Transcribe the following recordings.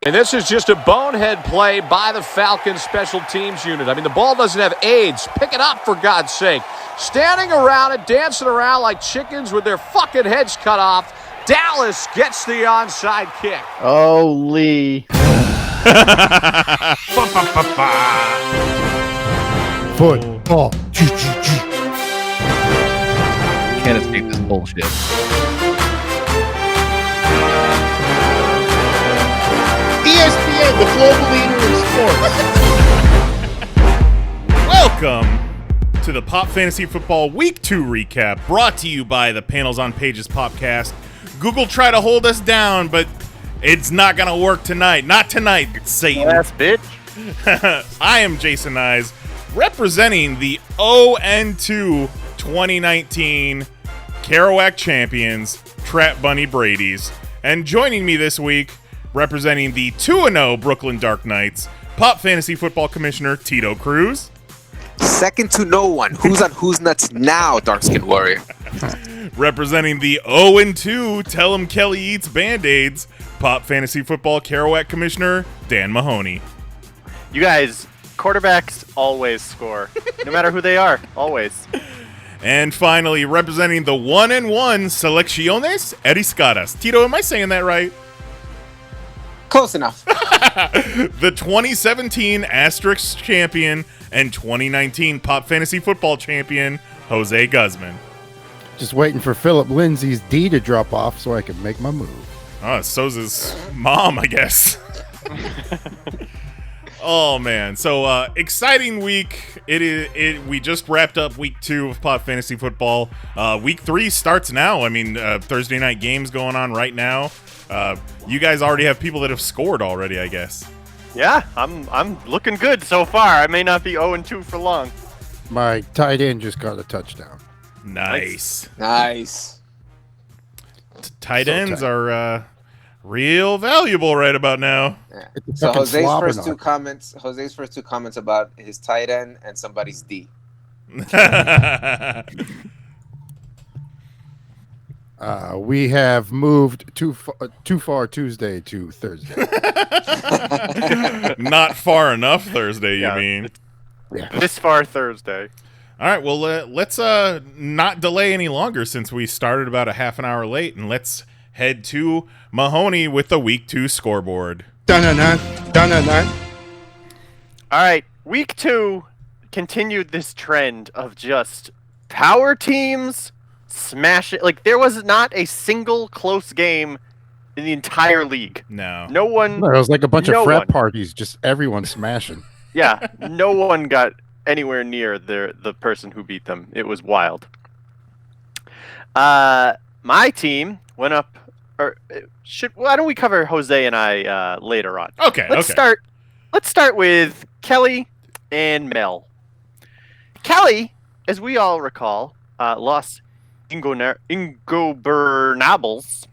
And this is just a bonehead play by the Falcons special teams unit. I mean, the ball doesn't have AIDS. Pick it up, for God's sake. Standing around it, dancing around like chickens with their fucking heads cut off. Dallas gets the onside kick. Oh, Lee. Football. Can't escape this bullshit. ESPN, the global leader in sports. Welcome to the Pop Fantasy Football Week 2 recap, brought to you by the Panels on Pages podcast. Google tried to hold us down, but it's not going to work tonight. Not tonight, Satan. Yes, bitch. I am Jason Nyes, representing the 0-2 2019 Kerouac champions, Trap Bunny Brady's. And joining me this week, representing the 2-0 Brooklyn Dark Knights, Pop Fantasy Football Commissioner Tito Cruz. Second to no one. Who's on who's nuts now, Dark-Skinned Warrior? Representing the 0-2 Tell 'em Kelly Eats Band-Aids, Pop Fantasy Football Kerouac Commissioner Dan Mahoney. You guys, quarterbacks always score. No matter who they are, always. And finally, representing the 1-1 Selecciones Eriscadas. Tito, am I saying that right? Close enough. The 2017 Asterix champion and 2019 Pop Fantasy Football champion, Jose Guzman. Just waiting for Philip Lindsay's D to drop off so I can make my move. Oh, so's his mom, I guess. Oh man, so exciting week. We just wrapped up week 2 of Pop Fantasy Football. Week 3 starts now. I mean, Thursday night games going on right now. You guys already have people that have scored already, I guess. Yeah, I'm looking good so far. I may not be 0-2 for long. My tight end just got a touchdown. Nice. Nice. Tight So ends tight. are real valuable right about now. Yeah. It's a So fucking Jose's slobber first two knock. comments. Jose's first two comments about his tight end and somebody's D. We have moved too far Tuesday to Thursday. Not far enough Thursday, you Yeah. mean? Yeah. This far Thursday. All right, well, let's not delay any longer since we started about a half an hour late, and let's head to Mahoney with the Week 2 scoreboard. Dun-dun-dun, dun-dun-dun. All right, week 2 continued this trend of just power teams smash it. Like, there was not a single close game in the entire league. No. No one, No, it was like a bunch No of frat one. parties, just everyone smashing. yeah, no one got anywhere near the person who beat them. It was wild. My team went up, or why don't we cover Jose and I later on? Okay, Let's okay. start with Kelly and Mel. Kelly, as we all recall, lost Ingobernables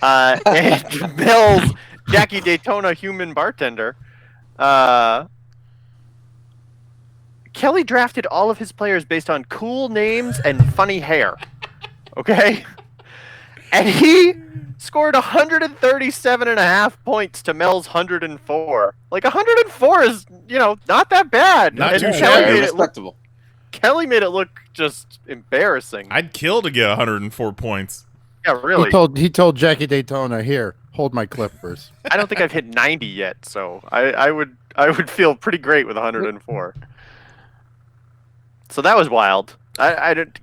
and Mel's Jackie Daytona human bartender. Kelly drafted all of his players based on cool names and funny hair. Okay? And he scored 137.5 points to Mel's 104. Like, 104 is, not that bad. Not And too Kelly shabby. made it look- Respectable. Kelly made it look just embarrassing. I'd kill to get 104 points. Yeah, really. He told Jackie Daytona, "Here, hold my clippers." I don't think I've hit 90 yet, so I would feel pretty great with 104. So that was wild.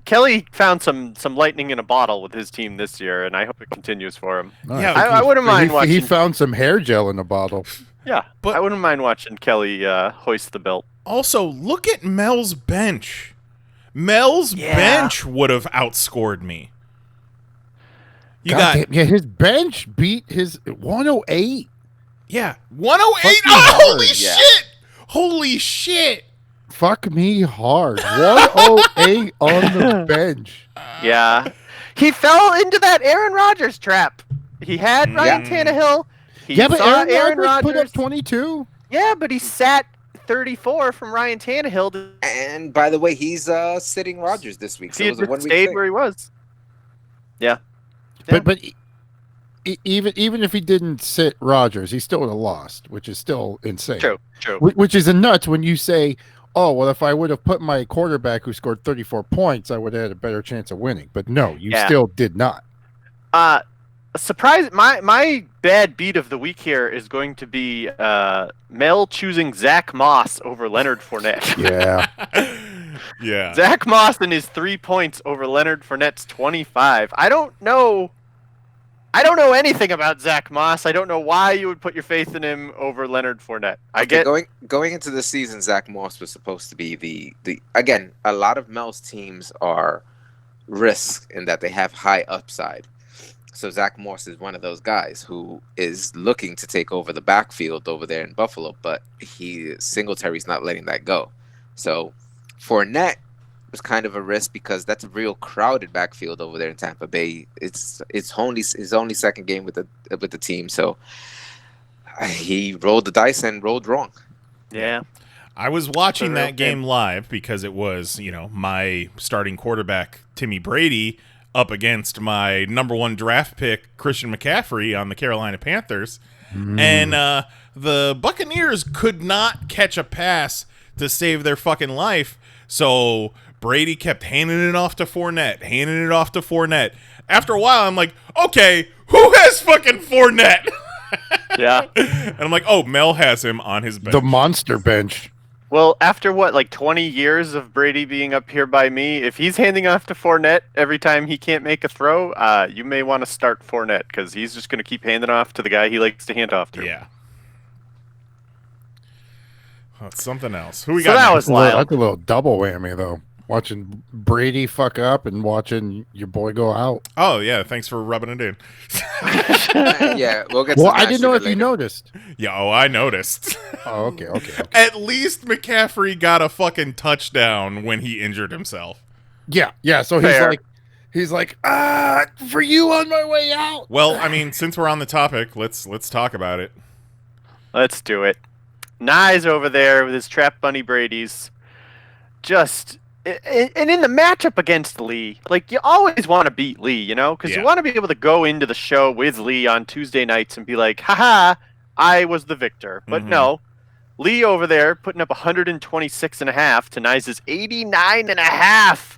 Kelly found some lightning in a bottle with his team this year, and I hope it continues for him. Yeah, I wouldn't mind watching. He found some hair gel in a bottle. Yeah, But- I wouldn't mind watching Kelly hoist the belt. Also, look at Mel's bench. Mel's Yeah. bench would have outscored me. You God got damn, yeah, his bench beat his 108. yeah, 108. Fuck you Oh, hard, holy yeah. shit! Holy shit! Fuck me hard. 108 on the bench. Yeah, he fell into that Aaron Rodgers trap. He had Ryan Tannehill. He Yeah, but saw Aaron Rodgers put up Rodgers. 22. Yeah, but he sat 34 from Ryan Tannehill. And by the way, he's sitting Rodgers this week. So He it was a had 1 week stayed thing. where he was. Yeah. But even if he didn't sit Rodgers, he still would have lost, which is still insane. True. Which is a nuts when you say, "Oh, well, if I would have put my quarterback who scored 34 points, I would have had a better chance of winning." But no, you still did not. Surprise! My bad beat of the week here is going to be Mel choosing Zach Moss over Leonard Fournette. Yeah. Yeah. Zach Moss and his 3 points over Leonard Fournette's 25. I don't know anything about Zach Moss. I don't know why you would put your faith in him over Leonard Fournette. Going into the season, Zach Moss was supposed to be the again. A lot of Mel's teams are risk in that they have high upside. So Zach Moss is one of those guys who is looking to take over the backfield over there in Buffalo, but Singletary's not letting that go. So Fournette was kind of a risk because that's a real crowded backfield over there in Tampa Bay. It's only his only second game with the team, so he rolled the dice and rolled wrong. Yeah. I was watching that game live because it was, my starting quarterback Timmy Brady up against my number 1 draft pick Christian McCaffrey on the Carolina Panthers, and the Buccaneers could not catch a pass to save their fucking life. So Brady kept handing it off to Fournette. After a while, I'm like, okay, who has fucking Fournette? Yeah. And I'm like, oh, Mel has him on his bench. The monster bench. Well, after 20 years of Brady being up here by me, if he's handing off to Fournette every time he can't make a throw, you may want to start Fournette because he's just going to keep handing off to the guy he likes to hand off to. Yeah. That's something else. Who we So got? that next? was wild. That's a little double whammy, though. Watching Brady fuck up and watching your boy go out. Oh, yeah. Thanks for rubbing it in. Yeah, we'll get. Well, to I didn't know if you later. noticed. Yeah, I noticed. Oh, okay. At least McCaffrey got a fucking touchdown when he injured himself. Yeah. So Fair. he's like, for you on my way out. Well, I mean, since we're on the topic, let's talk about it. Let's do it. Nye's over there with his Trap Bunny Brady's. And in the matchup against Lee, you always want to beat Lee, because you want to be able to go into the show with Lee on Tuesday nights and be like, haha, I was the victor. But no, Lee over there putting up 126.5 to Nye's 89.5.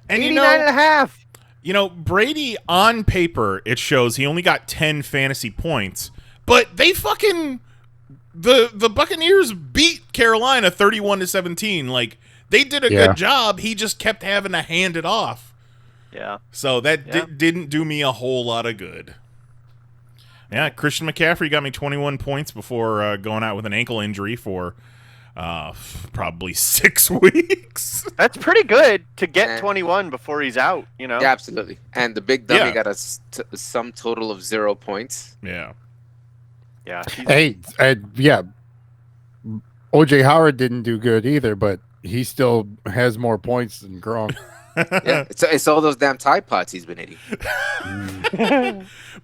And 89.5. Brady on paper, it shows he only got 10 fantasy points, but they fucking the Buccaneers beat Carolina 31-17. They did a good job. He just kept having to hand it off. Yeah. So that didn't do me a whole lot of good. Yeah, Christian McCaffrey got me 21 points before going out with an ankle injury for probably 6 weeks. That's pretty good to get 21 before he's out, Yeah, absolutely. And the big dummy got a sum total of 0 points. Yeah. Yeah. Hey, OJ Howard didn't do good either, but he still has more points than Gronk. Yeah, it's all those damn Tide Pods he's been eating.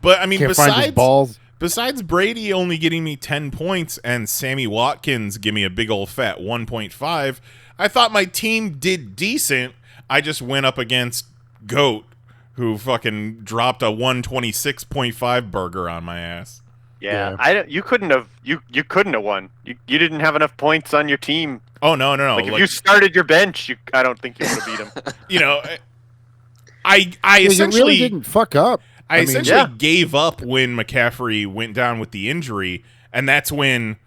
But I mean, Can't find his balls. Besides Brady only getting me 10 points and Sammy Watkins give me a big old fat 1.5, I thought my team did decent. I just went up against Goat, who fucking dropped a 126.5 burger on my ass. Yeah. You couldn't have won. You didn't have enough points on your team. Oh no. If you started your bench, I don't think you would have beat him. I essentially really didn't fuck up. I essentially gave up when McCaffrey went down with the injury, and that's when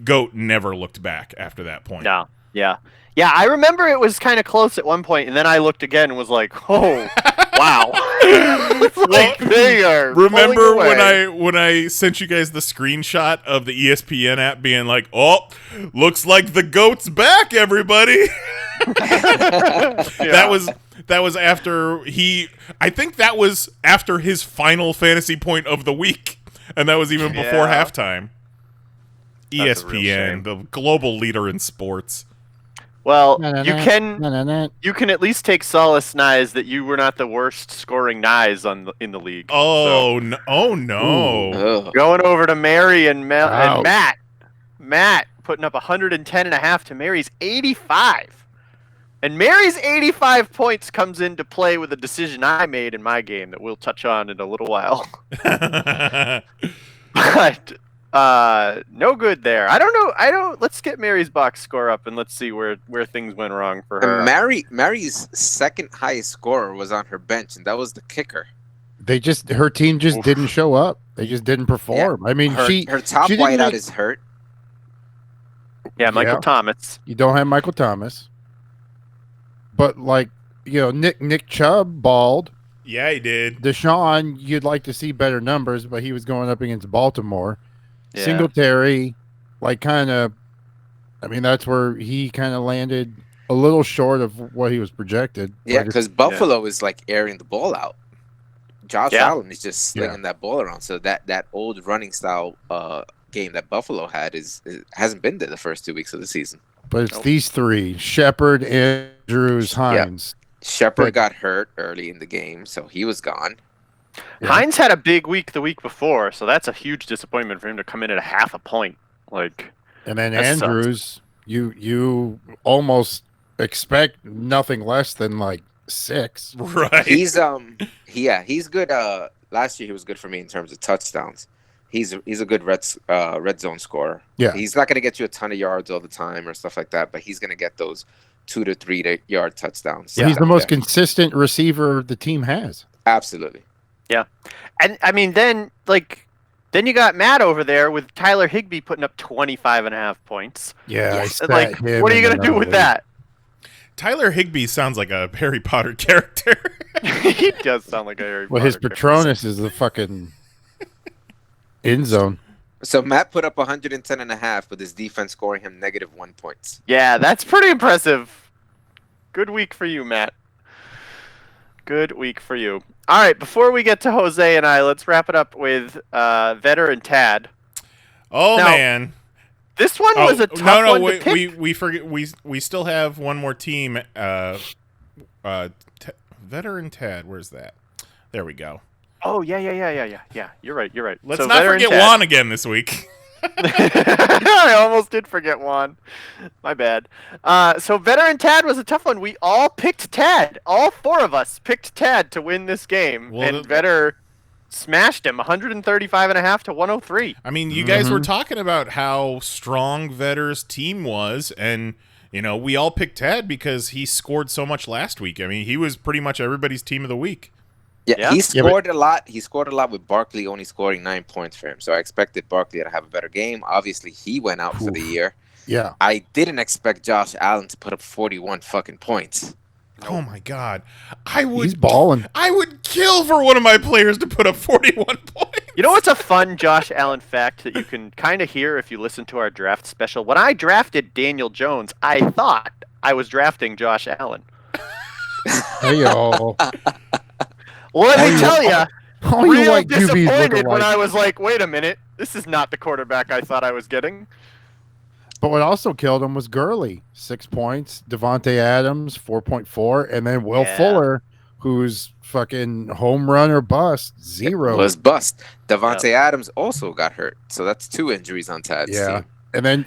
Goat never looked back after that point. No. Yeah. Yeah, I remember it was kind of close at one point, and then I looked again and was like, "Oh, wow!" They are. Remember when I sent you guys the screenshot of the ESPN app being like, "Oh, looks like the Goat's back, everybody." That was after I think that was after his final fantasy point of the week, and that was even before halftime. ESPN, the global leader in sports. Well, you can at least take solace, Nyes, that you were not the worst scoring Nyes in the league. Oh, so, no. Oh, no. Going over to Mary and Matt. Matt putting up 110.5 to Mary's 85. And Mary's 85 points comes into play with a decision I made in my game that we'll touch on in a little while. But no good there. I don't know. Let's get Mary's box score up and let's see where things went wrong for her. And Mary's second highest scorer was on her bench, and that was the kicker. Her team just didn't show up. They just didn't perform. I mean, her top she didn't wideout is hurt. Yeah, Michael Thomas. You don't have Michael Thomas. But Nick Chubb balled. Yeah, he did. Deshaun, you'd like to see better numbers, but he was going up against Baltimore. Yeah. Singletary, that's where he kind of landed a little short of what he was projected. Yeah, because Buffalo is airing the ball out. Josh Allen is just slinging that ball around. So that old running style game that Buffalo had hasn't been there the first 2 weeks of the season. But it's these three: Shepard, Andrews, Hines. Shepard got hurt early in the game, so he was gone. Yeah. Hines had a big week the week before, so that's a huge disappointment for him to come in at half a point. And then Andrews, you almost expect nothing less than 6. Right. He's he's good. Last year he was good for me in terms of touchdowns. He's a good red zone scorer. Yeah. He's not going to get you a ton of yards all the time or stuff like that, but he's going to get those 2 to 3 yard touchdowns. Yeah. He's the most consistent receiver the team has. Absolutely. Yeah. And I mean, then you got Matt over there with Tyler Higbee putting up 25.5 points. Yeah. What are you going to do with that? Tyler Higbee sounds like a Harry Potter character. He does sound like a Harry Potter his Patronus is the fucking end zone. So Matt put up 110.5 with his defense scoring him -1 points. Yeah, that's pretty impressive. Good week for you, Matt. Good week for you. All right, before we get to Jose and I, let's wrap it up with Vetter and Tad. Oh, now, man. This one was a tough one to pick. We forget we still have one more team. Vetter and Tad, where's that? There we go. Oh, yeah. You're right. Let's not forget Juan again this week. I almost did forget Juan. My bad. So Vetter and Tad was a tough one. We all picked Tad. All 4 of us picked Tad to win this game. And Vetter smashed him 135.5 to 103. I mean, you guys were talking about how strong Vetter's team was, and we all picked Tad because he scored so much last week. I mean, he was pretty much everybody's team of the week. Yeah, he scored a lot. He scored a lot with Barkley only scoring 9 points for him. So I expected Barkley to have a better game. Obviously, he went out for the year. Yeah. I didn't expect Josh Allen to put up 41 fucking points. Oh my God. He's balling. I would kill for one of my players to put up 41 points. You know what's a fun Josh Allen fact that you can kind of hear if you listen to our draft special? When I drafted Daniel Jones, I thought I was drafting Josh Allen. Hey-o. Well, let me tell you, real disappointed when I was like, wait a minute, this is not the quarterback I thought I was getting. But what also killed him was Gurley, 6 points. Devontae Adams, 4.4. And then Will Fuller, who's fucking home run or bust, 0. Was bust. Devontae Adams also got hurt. So that's 2 injuries on Tad's team. And then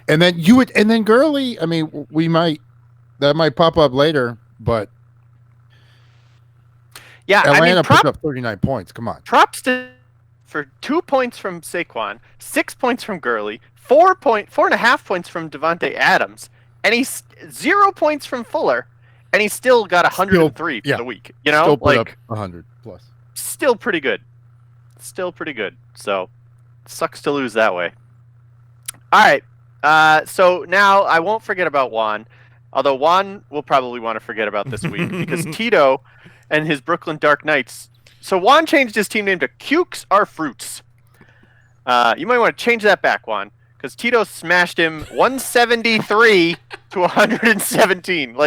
Gurley, I mean, that might pop up later, but yeah, Atlanta put up 39 points. Come on. Props for 2 points from Saquon, 6 points from Gurley, 4.5 points from Devontae Adams, and he's 0 points from Fuller, and he still got 103 for the week. Still put up 100 plus. Still pretty good. So sucks to lose that way. All right. So now I won't forget about Juan, although Juan will probably want to forget about this week because Tito and his Brooklyn Dark Knights. So Juan changed his team name to Cukes Are Fruits. You might want to change that back, Juan, because Tito smashed him 173 to 117.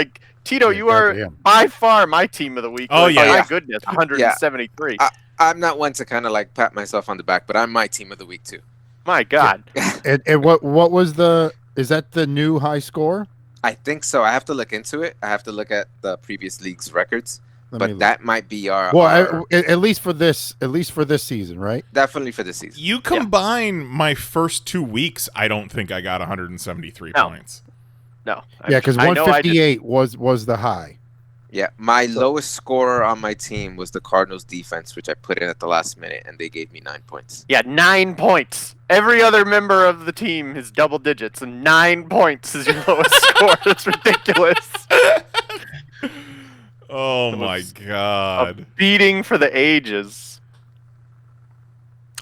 Tito, you are by far my team of the week. Oh, yeah. My goodness, 173. Yeah. I'm not one to kind of pat myself on the back, but I'm my team of the week too. My God. And what was is that the new high score? I think so. I have to look into it. I have to look at the previous league's records. But that might be our. Well, at least for this season, right? Definitely for this season. You combine my first 2 weeks, I don't think I got 173 points. No. Yeah, because I know I did. 158 was the high. Yeah, my lowest scorer on my team was the Cardinals defense, which I put in at the last minute, and they gave me 9 points. Yeah, 9 points. Every other member of the team is double digits, and 9 points is your lowest score. That's ridiculous. Oh It my was god. A beating for the ages.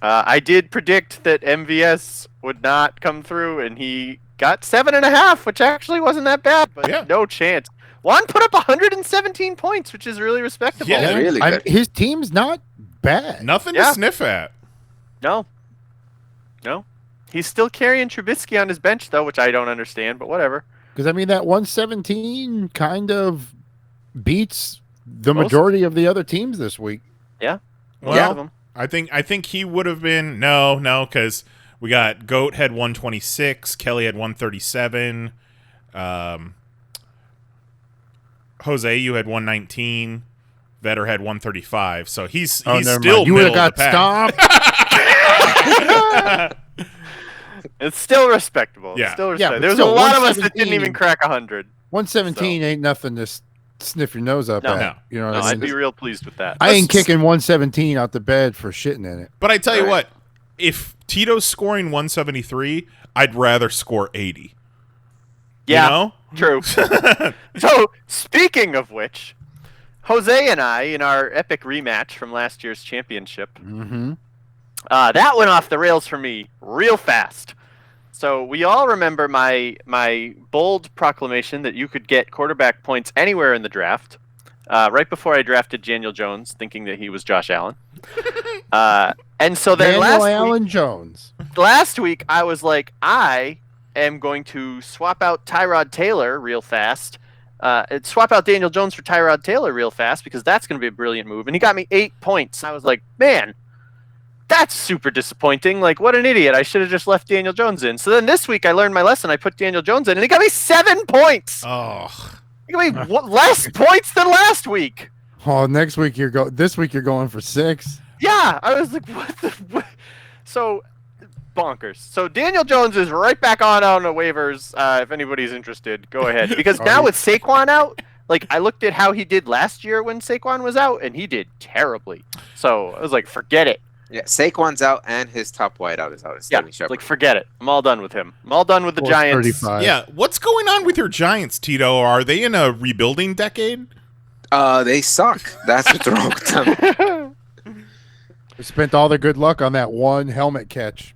I did predict that MVS would not come through, and he got 7.5, which actually wasn't that bad, but Yeah. no chance. Juan put up 117 points, which is really respectable. Yeah. Really good. His team's not bad. Nothing Yeah. to sniff at. No. He's still carrying Trubisky on his bench, though, which I don't understand, but whatever. Because, I mean, that 117 kind of beats the Most- majority of the other teams this week. Yeah. Well, Most of them. I think he would have been no, because we got Goat had 126, Kelly had 137, Jose, you had 119, Vetter had 135. So he's never still mind. You would middle have of the got pack. stomped. It's still respectable. Yeah. It's still Yeah, respectable. but There's still, a lot of us that 117 didn't even crack 100. 117 ain't nothing to sniff your nose up No. at. No. You know No, what I I'd mean? be real pleased with that. I ain't kicking 117 out the bed for shitting in it. But I tell you Right. what, if Tito's scoring 173, I'd rather score 80. Yeah, You know? true. So, speaking of which, Jose and I, in our epic rematch from last year's championship, Mm-hmm. that went off the rails for me real fast. So we all remember my bold proclamation that you could get quarterback points anywhere in the draft. Right before I drafted Daniel Jones, thinking that he was Josh Allen. And so then Daniel last Allen Jones. week I was like, I am going to swap out Tyrod Taylor real fast. Swap out Daniel Jones for Tyrod Taylor real fast because that's going to be a brilliant move. And he got me 8 points. I was like, man, that's super disappointing. Like, what an idiot. I should have just left Daniel Jones in. So then this week I learned my lesson. I put Daniel Jones in, and he got me 7 points. Oh. He got me less points than last week. Oh, next week this week you're going for 6. Yeah, I was like, what? So, bonkers. So Daniel Jones is right back on the waivers. If anybody's interested, go ahead. Because now with Saquon out, like, I looked at how he did last year when Saquon was out, and he did terribly. So I was like, forget it. Yeah, Saquon's out and his top wideout is out. It's Yeah, Sterling Shepard. like, forget it. I'm all done with him. I'm all done with the Giants. 35. Yeah, what's going on with your Giants, Tito? Are they in a rebuilding decade? They suck. That's what's wrong with them. We spent all the good luck on that one helmet catch.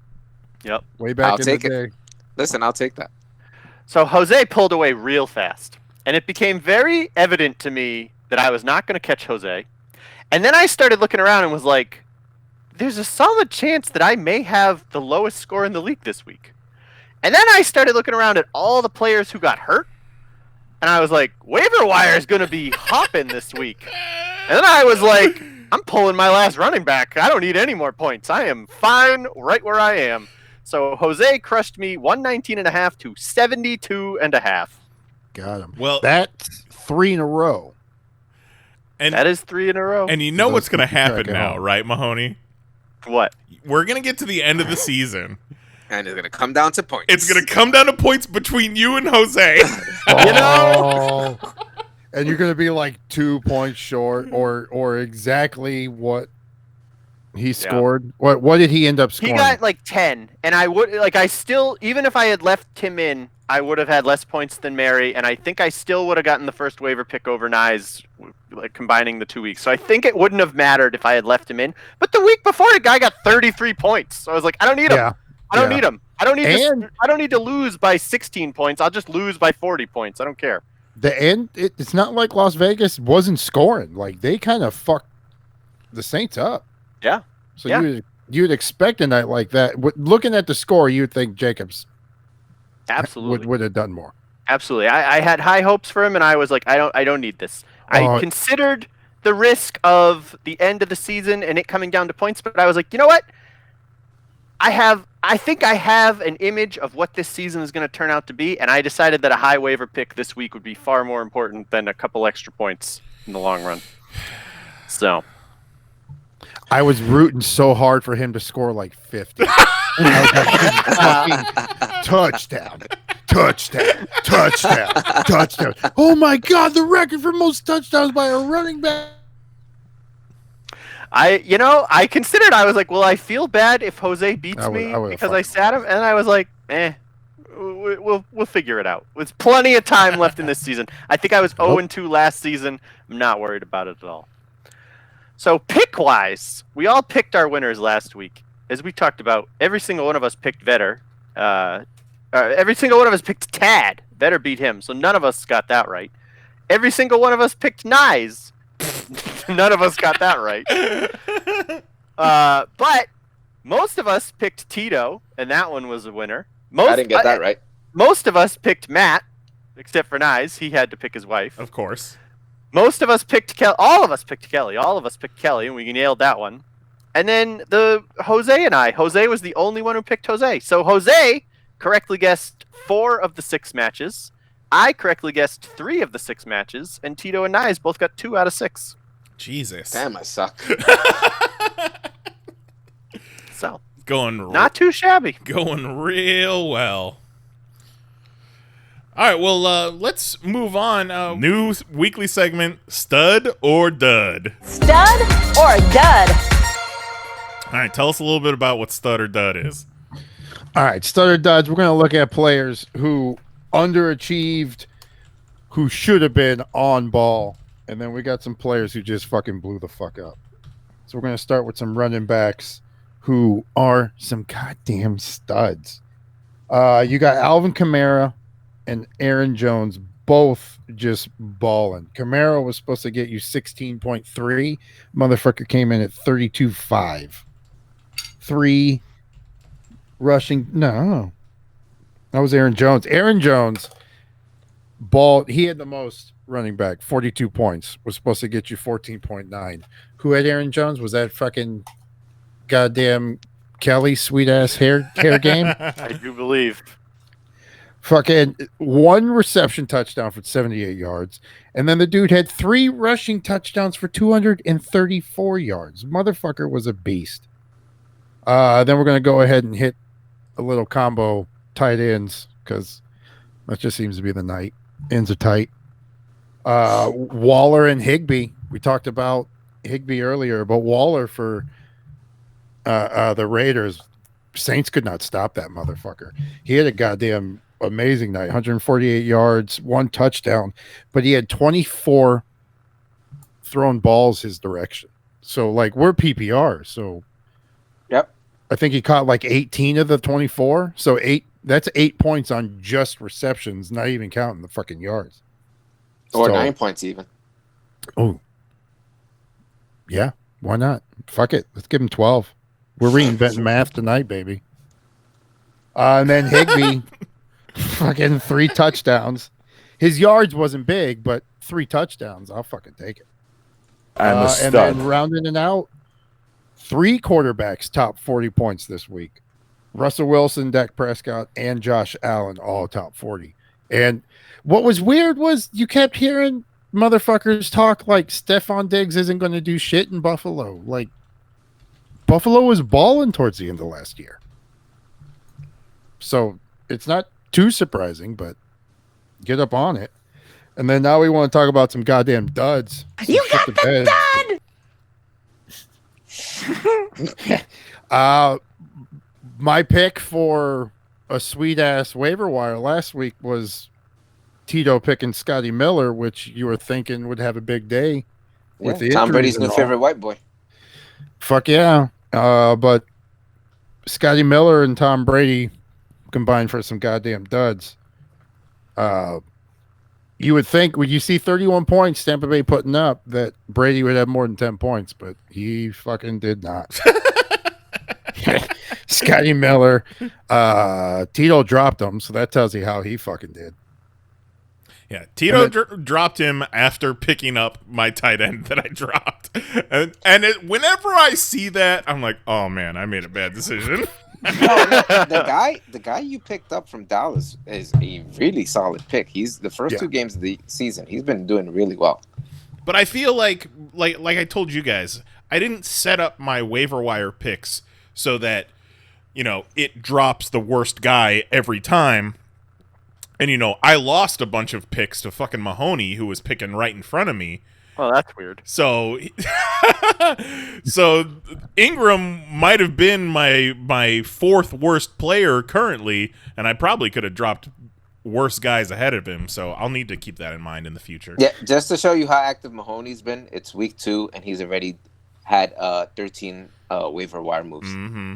Yep. Way back I'll in take the it. day. Listen, I'll take that. So Jose pulled away real fast, and it became very evident to me that I was not going to catch Jose. And then I started looking around and was like, there's a solid chance that I may have the lowest score in the league this week. And then I started looking around at all the players who got hurt, and I was like, waiver wire is going to be hopping this week. And then I was like, I'm pulling my last running back. I don't need any more points. I am fine right where I am. So Jose crushed me 119.5 to 72.5. Got him. Well, That's 3 in a row. and That is 3 in a row. and you know what's going to happen Track it now, home. right, Mahoney? What? We're going to get to the end of the season. And it's going to come down to points. It's going to come down to points between you and Jose. You know? Oh. And you're going to be like 2 points short or exactly what he scored. What did he end up He scoring? got like 10, and I would like I still even if I had left him in, I would have had less points than Mary, and I think I still would have gotten the first waiver pick over Nyes, like combining the 2 weeks. So I think it wouldn't have mattered if I had left him in. But the week before, the guy got 33 points. So I was like, I don't need him. Yeah. I don't Yeah. need him. I don't need And- to. I don't need to lose by 16 points. I'll just lose by 40 points. I don't care. The end. It's not like Las Vegas wasn't scoring. Like they kind of fucked the Saints up. Yeah. So Yeah. you'd expect a night like that. Looking at the score, you'd think Jacobs Absolutely. would have done more. Absolutely. I had high hopes for him, and I was like, I don't need this. I Oh. considered the risk of the end of the season and it coming down to points, but I was like, you know what? I think I have an image of what this season is going to turn out to be, and I decided that a high waiver pick this week would be far more important than a couple extra points in the long run. So, I was rooting so hard for him to score like 50. I was like, fucking touchdown. touchdown, touchdown, touchdown. Oh my God, the record for most touchdowns by a running back. I considered, I was like, well, I feel bad if Jose beats I would because I sat him, and I was like, we'll figure it out. With plenty of time left in this season. I think I was 0-2 last season. I'm not worried about it at all. So pick-wise, we all picked our winners last week. As we talked about, every single one of us picked Vetter. Every single one of us picked Tad. Vetter beat him, so none of us got that right. Every single one of us picked Nyes. None of us got that right. But most of us picked Tito, and that one was a winner. I didn't get that right. Most of us picked Matt, except for Nyes. He had to pick his wife. Of course. Most of us picked Kelly. All of us picked Kelly. All of us picked Kelly, and we nailed that one. And then Jose and I. Jose was the only one who picked Jose. So Jose correctly guessed 4 of the 6 matches. I correctly guessed 3 of the 6 matches, and Tito and Nyes both got 2 out of 6. Jesus. Damn, I suck. So not too shabby. Going real well. All right, well, let's move on. New weekly segment, Stud or Dud. Stud or dud? All right, tell us a little bit about what Stud or Dud is. All right, Stud or Duds, we're going to look at players who underachieved, who should have been on ball, and then we got some players who just fucking blew the fuck up. So we're going to start with some running backs who are some goddamn studs. You got Alvin Kamara and Aaron Jones, both just balling. Kamara was supposed to get you 16.3. Motherfucker came in at 32.5. 3 rushing. No. That was Aaron Jones. Aaron Jones balled. He had the most running back, 42 points. Was supposed to get you 14.9. Who had Aaron Jones? Was that fucking goddamn Kelly sweet ass hair game? I do believe. Fucking 1 reception touchdown for 78 yards. And then the dude had 3 rushing touchdowns for 234 yards. Motherfucker was a beast. Then we're going to go ahead and hit a little combo tight ends because that just seems to be the night. Ends are tight. Waller and Higbee. We talked about Higbee earlier, but Waller for the Raiders. Saints could not stop that motherfucker. He had a goddamn amazing night. 148 yards, 1 touchdown, but he had 24 thrown balls his direction. So, like, we're PPR. So, Yep. I think he caught like 18 of the 24. So, 8. That's 8 points on just receptions, not even counting the fucking yards. Or So- 9 points even. Oh, yeah. Why not? Fuck it. Let's give him 12. We're reinventing math tonight, baby. And then Higbee, fucking 3 touchdowns. His yards wasn't big, but 3 touchdowns. I'll fucking take it. I'm a And stud. then rounding it out, 3 quarterbacks top 40 points this week. Russell Wilson, Dak Prescott, and Josh Allen all top 40. And what was weird was you kept hearing motherfuckers talk like Stephon Diggs isn't going to do shit in Buffalo. Like, Buffalo was balling towards the end of last year. So it's not too surprising, but get up on it. And then now we want to talk about some goddamn duds. You got the dud! My pick for a sweet-ass waiver wire last week was Tito picking Scotty Miller, which you were thinking would have a big day. Yeah, with the Tom injuries Brady's and new all. favorite white boy. Fuck yeah. But Scotty Miller and Tom Brady combined for some goddamn duds. You would think, when you see 31 points Tampa Bay putting up, that Brady would have more than 10 points, but he fucking did not. Scotty Miller, Tito dropped him, so that tells you how he fucking did. Yeah, Tito dropped him after picking up my tight end that I dropped. And whenever I see that, I'm like, oh man, I made a bad decision. No, the guy you picked up from Dallas is a really solid pick. He's the first 2 games of the season. He's been doing really well. But I feel like I told you guys, I didn't set up my waiver wire picks so that, it drops the worst guy every time. And, I lost a bunch of picks to fucking Mahoney, who was picking right in front of me. Well, that's weird. So, so Ingram might have been my fourth worst player currently, and I probably could have dropped worse guys ahead of him. So I'll need to keep that in mind in the future. Yeah, just to show you how active Mahoney's been, it's week 2, and he's already had 13 waiver wire moves. Mm-hmm.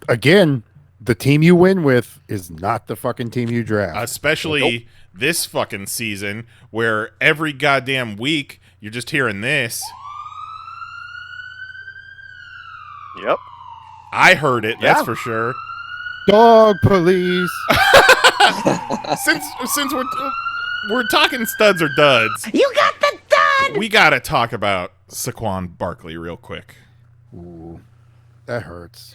Again, the team you win with is not the fucking team you draft. Especially this fucking season, where every goddamn week you're just hearing this. Yep. I heard it, that's for sure. Dog police. Since we're talking studs or duds, You got the dud! we gotta talk about Saquon Barkley real quick. Ooh, that hurts.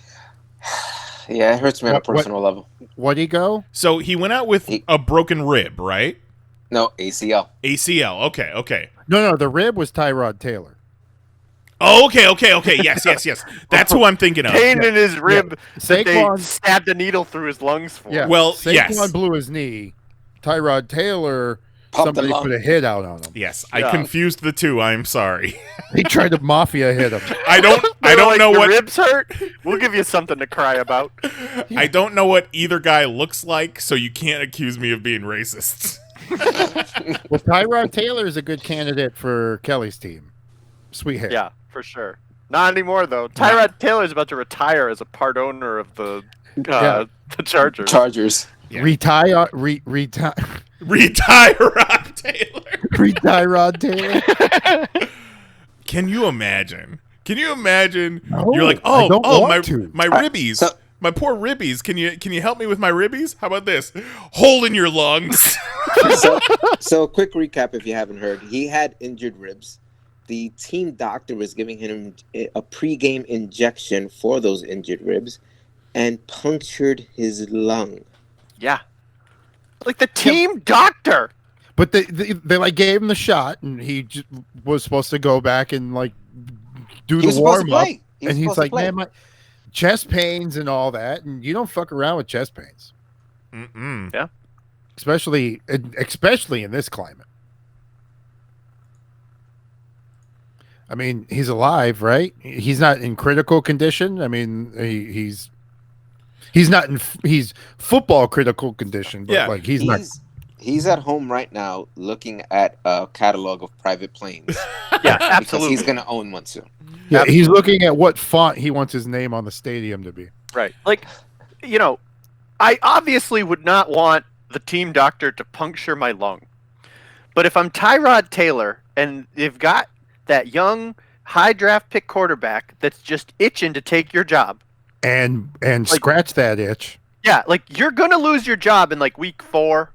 Yeah, it hurts me on a personal level. What'd he go? So he went out with a broken rib, right? No, ACL. ACL. Okay. No, the rib was Tyrod Taylor. Oh, okay. Yes. That's who I'm thinking of. Pain in his rib that they Saquon- stabbed a needle through his lungs for. Yeah. Well, Saquon yes. blew his knee. Tyrod Taylor, Popped the somebody lung. put a hit out on him. Yes, I Yeah. confused the two. I'm sorry. He tried to mafia hit him. I don't Like, know your what ribs hurt. We'll give you something to cry about. I don't know what either guy looks like, so you can't accuse me of being racist. Well, Tyrod Taylor is a good candidate for Kelly's team. Sweet hair. Yeah, for sure. Not anymore though. Tyrod Taylor's about to retire as a part owner of the Chargers. Chargers. Yeah. Retire Retire Rod Taylor. Tyrod Taylor. Can you imagine? No, You're like, I don't my want to. ribbies. so- My poor ribbies. Can you help me with my ribbies? How about this? Hole in your lungs. So quick recap if you haven't heard. He had injured ribs. The team doctor was giving him a pregame injection for those injured ribs and punctured his lung. Yeah. Like the team doctor. But they like gave him the shot, and he was supposed to go back and like do He was the supposed to warm up. play. He was And he's supposed to like, play. man, my chest pains and all that, and you don't fuck around with chest pains, Mm-mm. especially in this climate. I mean, he's alive, right? He's not in critical condition. I mean, he's not in he's football critical condition, but Yeah. like he's not. He's at home right now looking at a catalog of private planes. Yeah, Because absolutely. he's going to own one soon. Yeah, he's looking at what font he wants his name on the stadium to be. Right. Like, I obviously would not want the team doctor to puncture my lung. But if I'm Tyrod Taylor and they've got that young high draft pick quarterback that's just itching to take your job. And Like- scratch that itch. Yeah, like you're going to lose your job in like week 4.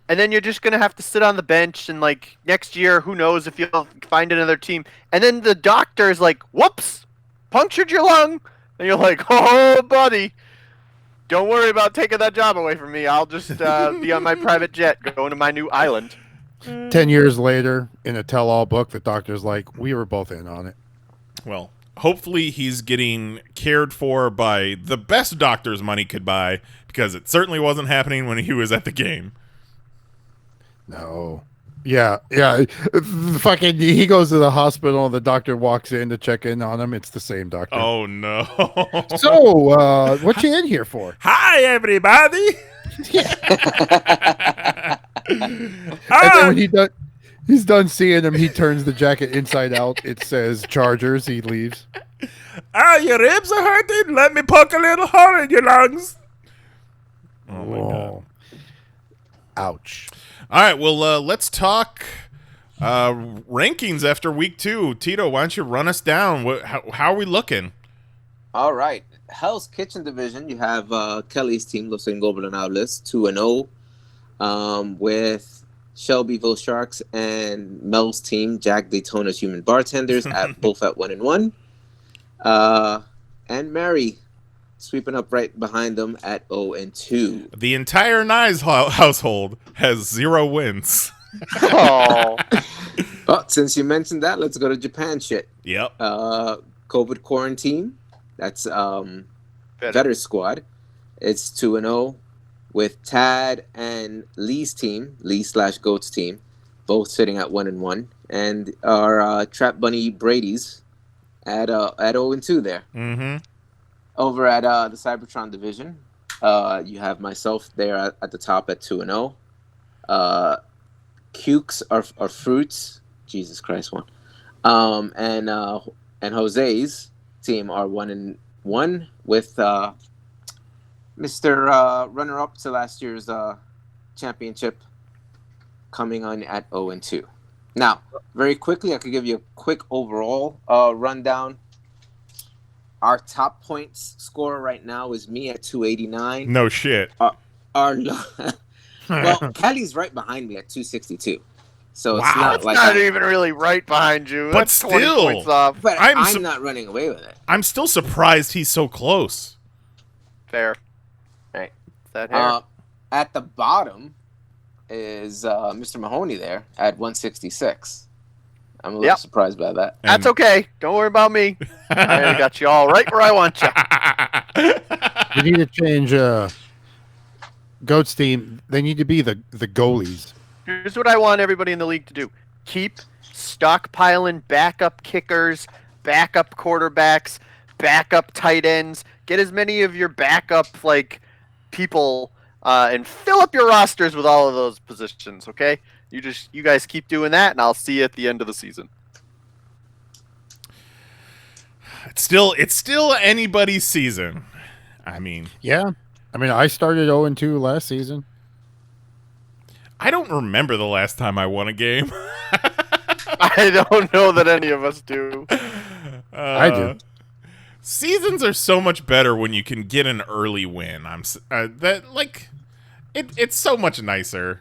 And then you're just going to have to sit on the bench and like next year, who knows if you'll find another team. And then the doctor is like, whoops, punctured your lung. And you're like, oh, buddy, don't worry about taking that job away from me. I'll just be on my private jet going to my new island. 10 years later, in a tell-all book, the doctor's like, we were both in on it. Well, hopefully he's getting cared for by the best doctors money could buy, because it certainly wasn't happening when he was at the game. No. Yeah. Fucking, he goes to the hospital and the doctor walks in to check in on him. It's the same doctor. Oh, no. So, what you in here for? Hi, everybody. And then when he's done seeing him, he turns the jacket inside out. It says Chargers. He leaves. Your ribs are hurting? Let me poke a little hole in your lungs. Oh, my God. Whoa. Ouch. All right, well, let's talk rankings after week 2. Tito, why don't you run us down? How are we looking? All right. Hell's Kitchen division, you have Kelly's team, Los Angeles Nobles, 2-0, with Shelbyville Sharks and Mel's team, Jack Daytona's Human Bartenders, both at 1-1. And Mary sweeping up right behind them at 0-2. The entire Nyes household has 0 wins. Oh, Oh, since you mentioned that, let's go to Japan shit. Yep. COVID quarantine. That's Better. Vetter squad. It's 2-0. with Tad and Lee's team, Lee/Goat's team, both sitting at 1-1, and our Trap Bunny Brady's at 0-2 there. Mm-hmm. Over at the Cybertron division, you have myself there at the top at 2-0. Cukes are Fruits, Jesus Christ, one. And Jose's team are 1-1 with Mr. Runner-up to last year's championship coming on at 0-2. Now, very quickly, I could give you a quick overall rundown. Our top points scorer right now is me at 289. No shit. Well, Kelly's right behind me at 262. So it's Wow. not That's like not even really right behind you. But That's 20 still. points off. But I'm I'm not running away with it. I'm still surprised he's so close. Fair. Right. That hair. At the bottom is Mr. Mahoney there at 166. I'm a little surprised by that. That's okay. Don't worry about me. I got you all right where I want you. We need to change Goat's team. They need to be the goalies. Here's what I want everybody in the league to do. Keep stockpiling backup kickers, backup quarterbacks, backup tight ends. Get as many of your backup people and fill up your rosters with all of those positions, okay? You guys keep doing that, and I'll see you at the end of the season. It's still anybody's season. I mean, Yeah. I mean, I started 0-2 last season. I don't remember the last time I won a game. I don't know that any of us do. I do. Seasons are so much better when you can get an early win. It's so much nicer.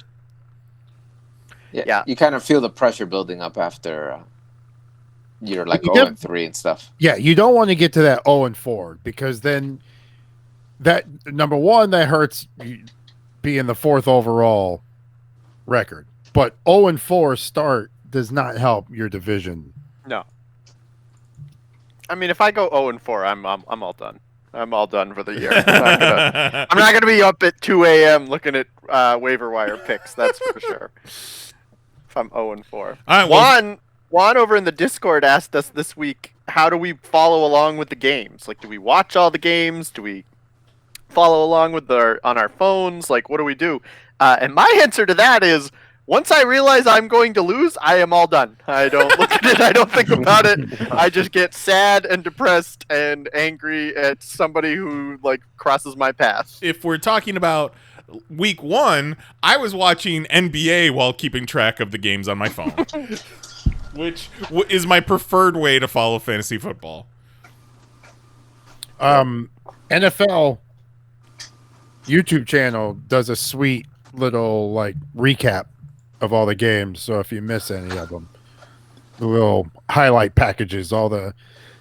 Yeah. You kind of feel the pressure building up after you're like You 0-3 and stuff. Yeah, you don't want to get to that 0-4 because then that number one that hurts you being the 4th overall record. But 0-4 start does not help your division. No. I mean, if I go 0-4, I'm all done. I'm all done for the year. I'm not gonna be up at 2 a.m. looking at waiver wire picks. That's for sure. If I'm 0-4. All right, well, Juan over in the Discord asked us this week, how do we follow along with the games? Like, do we watch all the games? Do we follow along with on our phones? Like, what do we do? And my answer to that is, once I realize I'm going to lose, I am all done. I don't look at it. I don't think about it. I just get sad and depressed and angry at somebody who crosses my path. if we're talking about week 1, I was watching NBA while keeping track of the games on my phone, which is my preferred way to follow fantasy football. NFL YouTube channel does a sweet little recap of all the games. So if you miss any of them, the little highlight packages, all the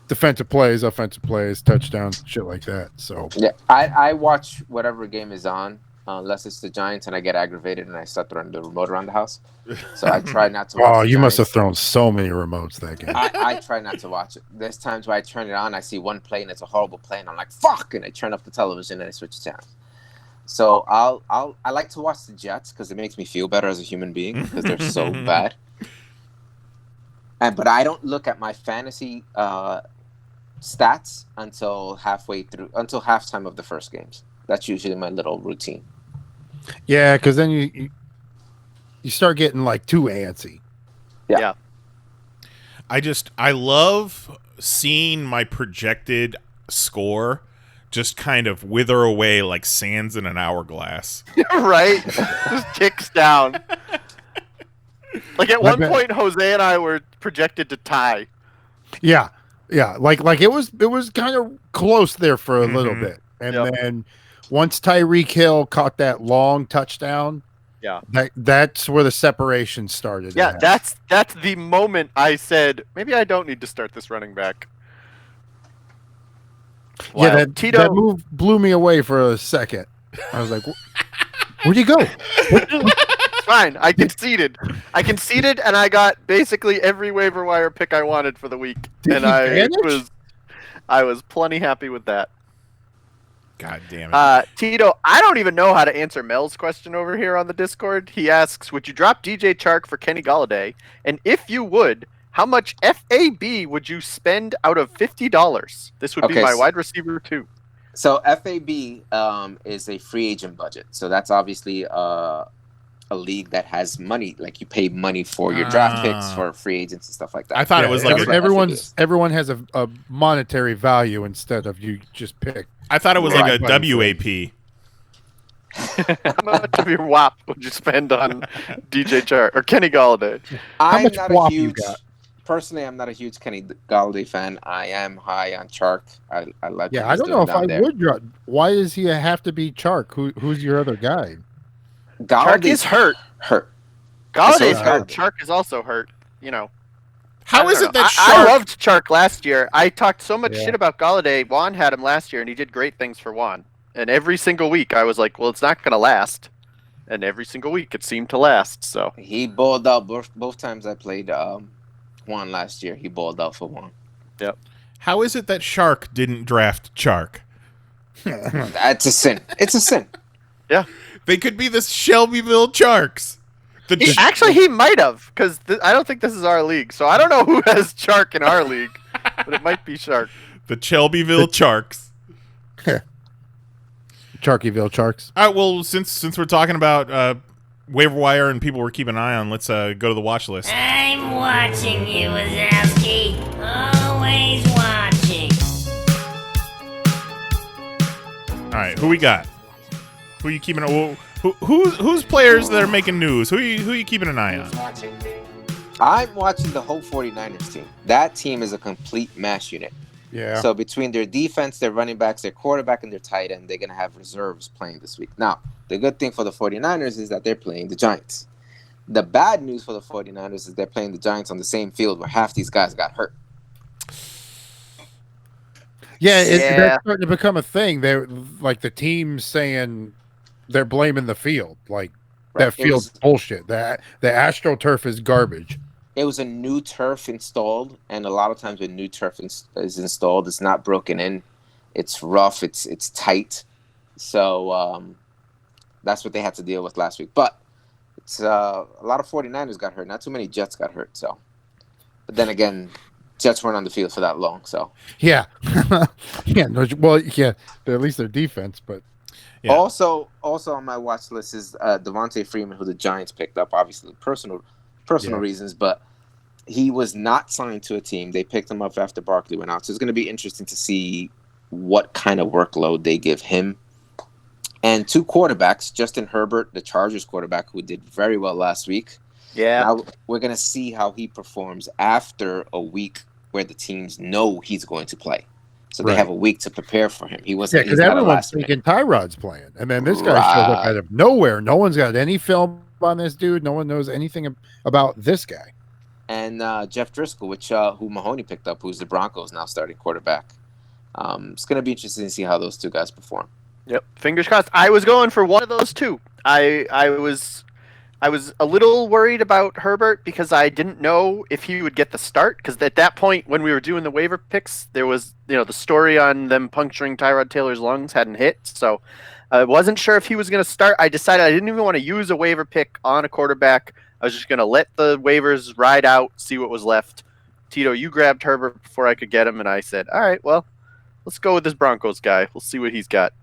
defensive plays, offensive plays, touchdowns, shit like that. So Yeah, I watch whatever game is on, unless it's the Giants, and I get aggravated and I start throwing the remote around the house. So I try not to watch oh, the you must have Giants. thrown so many remotes that game. I try not to watch it. There's times where I turn it on, I see one play and it's a horrible play, and I'm like, fuck, and I turn off the television and I switch channels. So I like to watch the Jets because it makes me feel better as a human being because they're so bad. But I don't look at my fantasy stats until halftime of the first games. That's usually my little routine. Yeah, because then you start getting too antsy. Yeah. I love seeing my projected score just kind of wither away like sands in an hourglass. Right? Just ticks down. At one point, Jose and I were projected to tie. Yeah. Like it was kind of close there for a little bit, and then once Tyreek Hill caught that long touchdown, that's where the separation started. Yeah, that's the moment I said maybe I don't need to start this running back. Wow. Yeah, that move blew me away for a second. I was like, "Where'd you go?" It's fine. I conceded, and I got basically every waiver wire pick I wanted for the week, Did and he I manage? was plenty happy with that. God damn it. Tito, I don't even know how to answer Mel's question over here on the Discord. He asks, would you drop DJ Chark for Kenny Galladay? And if you would, how much FAB would you spend out of $50? This would be my wide receiver too. So FAB is a free agent budget. So that's obviously a league that has money. Like you pay money for your draft picks, for free agents and stuff like that. I thought it was like everyone has a monetary value instead of you just pick. I thought it was like a WAP. How much of your WAP would you spend on DJ Chark or Kenny Galladay? I'm not a huge. Personally, I'm not a huge Kenny Galladay fan. I am high on Chark. I like. Yeah, I don't know if I would drop. Why does he have to be Chark? Who's your other guy? Chark is hurt. Galladay's hurt. Chark is also hurt. You know. How is it that I loved Chark last year. I talked so much shit about Galladay. Juan had him last year, and he did great things for Juan. And every single week, I was like, well, it's not going to last. And every single week, it seemed to last. So he balled out both times I played Juan last year. He balled out for Juan. Yep. How is it that Shark didn't draft Chark? That's a sin. It's a sin. Yeah. They could be the Shelbyville Sharks. Actually, he might have, because I don't think this is our league. So I don't know who has Chark in our league, but it might be Shark. The Shelbyville Sharks. Charkyville Sharks. All right, well, since we're talking about waiver wire and people we're keeping an eye on, let's go to the watch list. I'm watching you, Wazowski. Always watching. All right, who we got? Who are you keeping? Who's players that are making news? Who are you keeping an eye on? I'm watching the whole 49ers team. That team is a complete mash unit. Yeah. So between their defense, their running backs, their quarterback, and their tight end, they're going to have reserves playing this week. Now, the good thing for the 49ers is that they're playing the Giants. The bad news for the 49ers is they're playing the Giants on the same field where half these guys got hurt. Yeah, that's starting to become a thing. They're like the teams saying they're blaming the field. Like that field's bullshit. The AstroTurf is garbage. It was a new turf installed, and a lot of times when new turf is installed, it's not broken in. It's rough. It's tight. So that's what they had to deal with last week. But it's a lot of 49ers got hurt. Not too many Jets got hurt. So, but then again, Jets weren't on the field for that long. So yeah, yeah. No, well, yeah. At least their defense, but. Yeah. Also on my watch list is Devontae Freeman, who the Giants picked up, obviously personal reasons, but he was not signed to a team. They picked him up after Barkley went out. So it's going to be interesting to see what kind of workload they give him. And two quarterbacks, Justin Herbert, the Chargers quarterback, who did very well last week. Yeah. Now we're going to see how he performs after a week where the teams know he's going to play. So they have a week to prepare for him. He wasn't. Yeah, because everyone's thinking Tyrod's playing, and then this guy shows up out of nowhere. No one's got any film on this dude. No one knows anything about this guy. And Jeff Driscoll, who Mahoney picked up, who's the Broncos now starting quarterback. It's going to be interesting to see how those two guys perform. Yep, fingers crossed. I was going for one of those two. I was a little worried about Herbert because I didn't know if he would get the start. Because at that point, when we were doing the waiver picks, there was the story on them puncturing Tyrod Taylor's lungs hadn't hit. So I wasn't sure if he was going to start. I decided I didn't even want to use a waiver pick on a quarterback. I was just going to let the waivers ride out, see what was left. Tito, you grabbed Herbert before I could get him, and I said, all right, well, let's go with this Broncos guy. We'll see what he's got.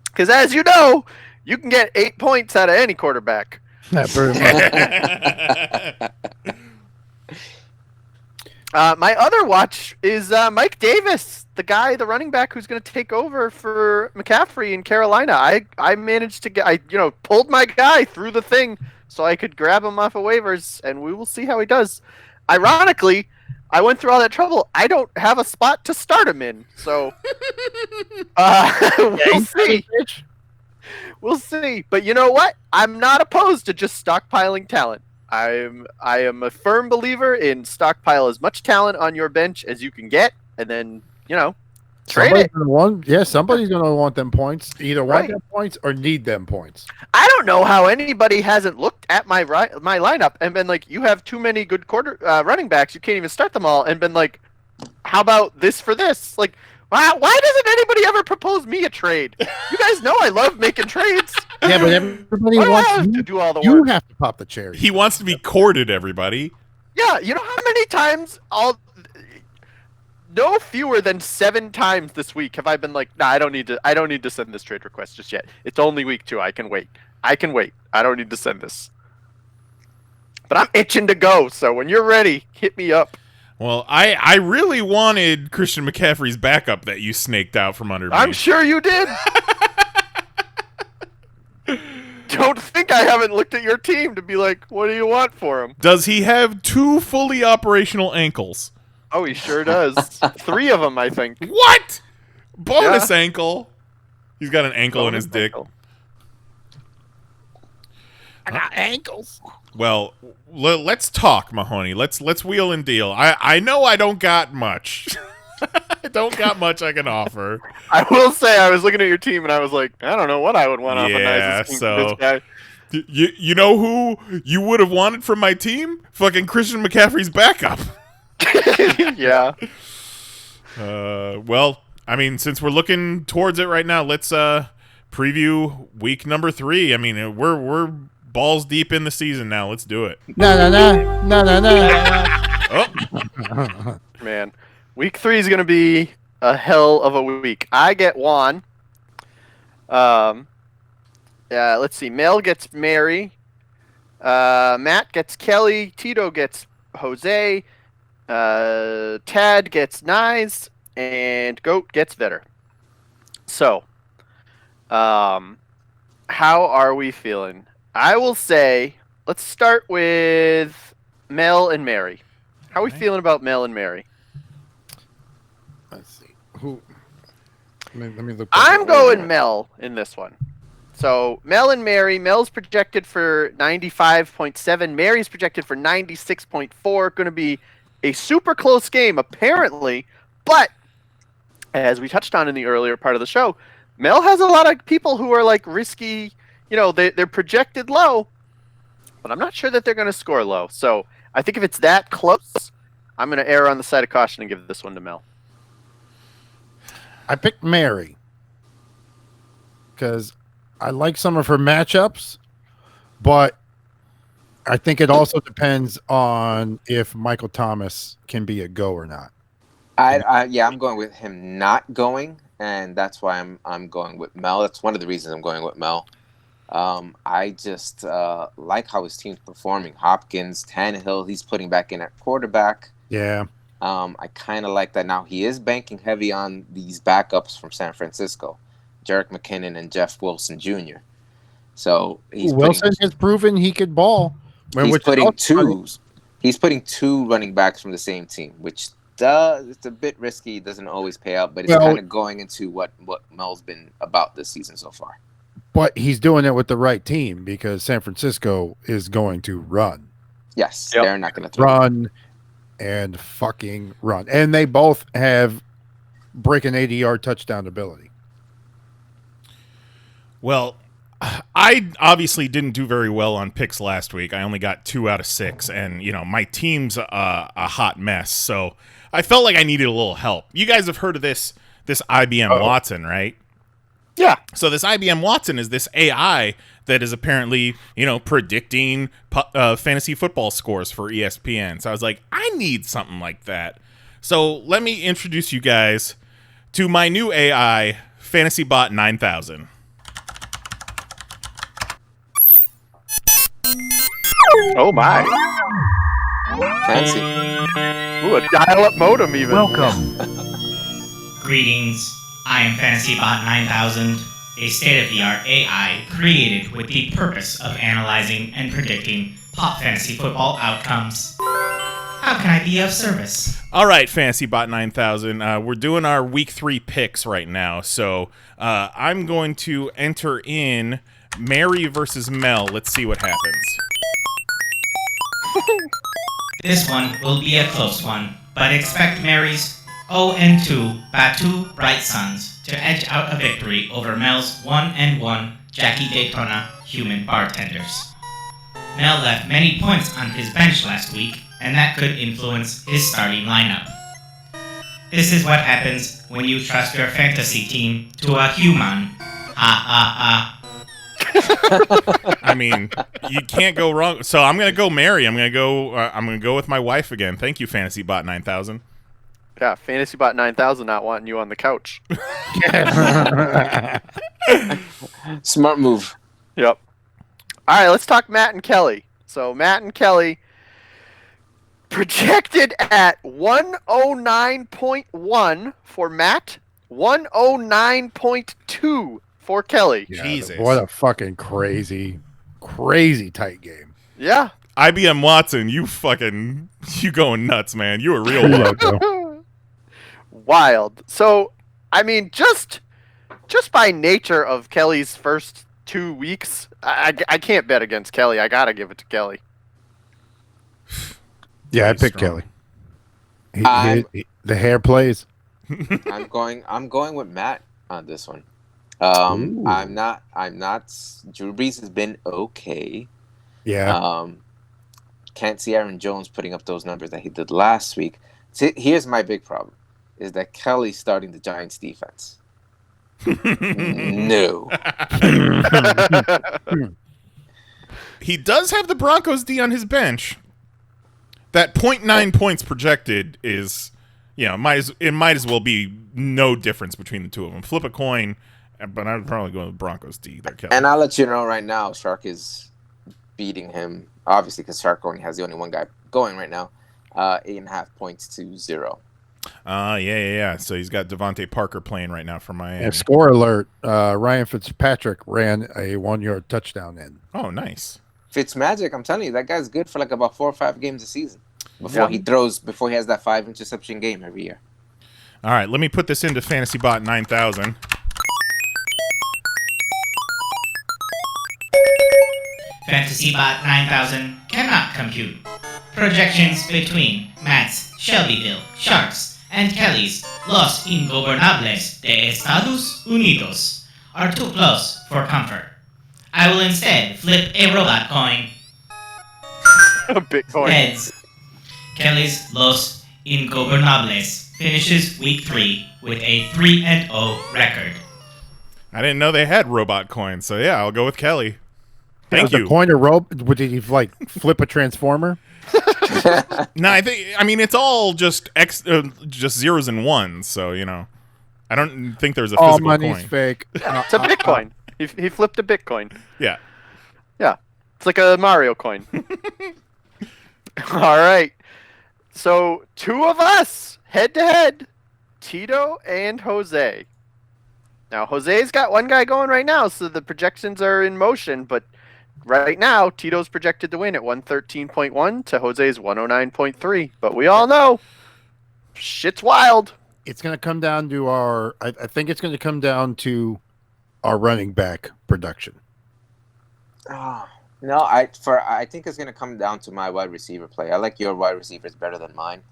Because as you know, you can get 8 points out of any quarterback. Yeah, pretty much. My other watch is Mike Davis, the running back who's going to take over for McCaffrey in Carolina. I managed to get, pulled my guy through the thing so I could grab him off of waivers, and we will see how he does. Ironically, I went through all that trouble. I don't have a spot to start him in, so we'll see. We'll see. But you know what? I'm not opposed to just stockpiling talent. I am a firm believer in stockpile as much talent on your bench as you can get, and then, trade it. Somebody's going to want them points. Either want them points or need them points. I don't know how anybody hasn't looked at my lineup and been like, you have too many good running backs. You can't even start them all. And been like, how about this for this? Like, Why doesn't anybody ever propose me a trade? You guys know I love making trades. Yeah, but everybody Why do I wants have you to do all the You work? have to pop the cherry. He wants to be courted, everybody. Yeah, you know how many times no fewer than 7 times this week have I been like, nah, I don't need to send this trade request just yet. It's only week 2. I can wait. I don't need to send this. But I'm itching to go, so when you're ready, hit me up. Well, I really wanted Christian McCaffrey's backup that you snaked out from under me. I'm sure you did. Don't think I haven't looked at your team to be like, what do you want for him? Does he have 2 fully operational ankles? Oh, he sure does. 3 of them, I think. What? Bonus ankle. He's got an ankle in his dick. Ankle. I got ankles. Well, let's talk, Mahoney. Let's wheel and deal. I know I don't got much. I don't got much I can offer. I will say, I was looking at your team and I was like, I don't know what I would want off a nice team so- for this guy. You know who you would have wanted from my team? Fucking Christian McCaffrey's backup. Yeah. Well, I mean, since we're looking towards it right now, let's preview week number 3. I mean, we're balls deep in the season now. Let's do it. No. Oh, Man, week 3 is going to be a hell of a week. I get Juan. Let's see. Mel gets Mary. Matt gets Kelly. Tito gets Jose. Tad gets Nyes. And Goat gets Vetter. So, how are we feeling? I will say, let's start with Mel and Mary. How are we feeling about Mel and Mary? Let's see. Who? Let me look. I'm going Mel in this one. So, Mel and Mary. Mel's projected for 95.7. Mary's projected for 96.4. Going to be a super close game, apparently. But, as we touched on in the earlier part of the show, Mel has a lot of people who are like risky. You know, they're projected low, but I'm not sure that they're going to score low. So, I think if it's that close, I'm going to err on the side of caution and give this one to Mel. I picked Mary because I like some of her matchups, but I think it also depends on if Michael Thomas can be a go or not. I'm going with him not going, and that's why I'm going with Mel. That's one of the reasons I'm going with Mel. I just like how his team's performing. Hopkins, Tannehill, he's putting back in at quarterback. Yeah. I kind of like that. Now, he is banking heavy on these backups from San Francisco, Jerick McKinnon and Jeff Wilson Jr. So Wilson has proven he could ball. He's putting 2 running backs from the same team, which it's a bit risky. It doesn't always pay out, but it's kind of going into what Mel's been about this season so far. But he's doing it with the right team because San Francisco is going to run. Yes, they're not going to run and fucking run. And they both have break an 80-yard touchdown ability. well, I obviously didn't do very well on picks last week. I only got 2 out of 6, and my team's a hot mess. So I felt like I needed a little help. You guys have heard of this IBM Watson, right? Yeah. So this IBM Watson is this AI that is apparently, predicting fantasy football scores for ESPN. So I was like, I need something like that. So let me introduce you guys to my new AI, FantasyBot 9000. Oh my. Fancy. Ooh, a dial-up modem even. Greetings, I am FantasyBot 9000, a state-of-the-art AI created with the purpose of analyzing and predicting PoP fantasy football outcomes. How can I be of service? All right, FantasyBot 9000. We're doing our week 3 picks right now. So I'm going to enter in Mary versus Mel. Let's see what happens. This one will be a close one, but expect Mary's 0-2 Batu Bright Suns to edge out a victory over Mel's 1-1 Jackie Daytona Human Bartenders. Mel left many points on his bench last week, and that could influence his starting lineup. This is what happens when you trust your fantasy team to a human. I mean, you can't go wrong. So I'm gonna go Mary. I'm gonna go with my wife again. Thank you, FantasyBot 9000. Yeah, FantasyBot 9000 not wanting you on the couch. Smart move. Yep. All right, let's talk Matt and Kelly. So Matt and Kelly projected at 109.1 for Matt, 109.2 for Kelly. Yeah, Jesus. What a fucking crazy tight game. Yeah. IBM Watson, you going nuts, man. You a real one. Logo. Wild. So, I mean, just by nature of Kelly's first 2 weeks, I can't bet against Kelly. I gotta give it to Kelly. Yeah, I picked strong. Kelly. The hair plays. I'm going with Matt on this one. Ooh. I'm not. Drew Brees has been okay. Yeah. Can't see Aaron Jones putting up those numbers that he did last week. See, here's my big problem: is that Kelly's starting the Giants defense. No. He does have the Broncos D on his bench. That 0.9 points projected is, it might as well be no difference between the two of them. Flip a coin, but I would probably go with Broncos D there, Kelly. And I'll let you know right now, Shark is beating him, obviously, because Shark only has the only one guy going right now, 8.5 points to 0. Yeah. So he's got Devontae Parker playing right now for Miami. And score alert, Ryan Fitzpatrick ran a 1-yard touchdown in. Oh, nice. Fitzmagic, I'm telling you, that guy's good for like about 4 or 5 games a season before he has that 5 interception game every year. All right, let me put this into FantasyBot 9000. FantasyBot 9000 cannot compute. Projections between Matt's Shelbyville Sharks and Kelly's Los Ingobernables de Estados Unidos are too close for comfort. I will instead flip a robot coin. Bitcoin. Heads. Kelly's Los Ingobernables finishes week 3 with a 3-0 record. I didn't know they had robot coins, so yeah, I'll go with Kelly. Thank Was you. the coin a rope? Did he flip a transformer? No, I mean it's all just just zeros and ones, so I don't think there's a All physical money's coin. fake. It's a Bitcoin. He flipped a Bitcoin. Yeah. Yeah. It's like a Mario coin. All right. So 2 of us head to head, Tito and Jose. Now Jose's got one guy going right now, so the projections are in motion, but right now Tito's projected to win at 113.1 to Jose's 109.3. But we all know shit's wild. It's going to come down to I think it's going to come down to our running back production. No, I think it's going to come down to my wide receiver play. I like your wide receivers better than mine.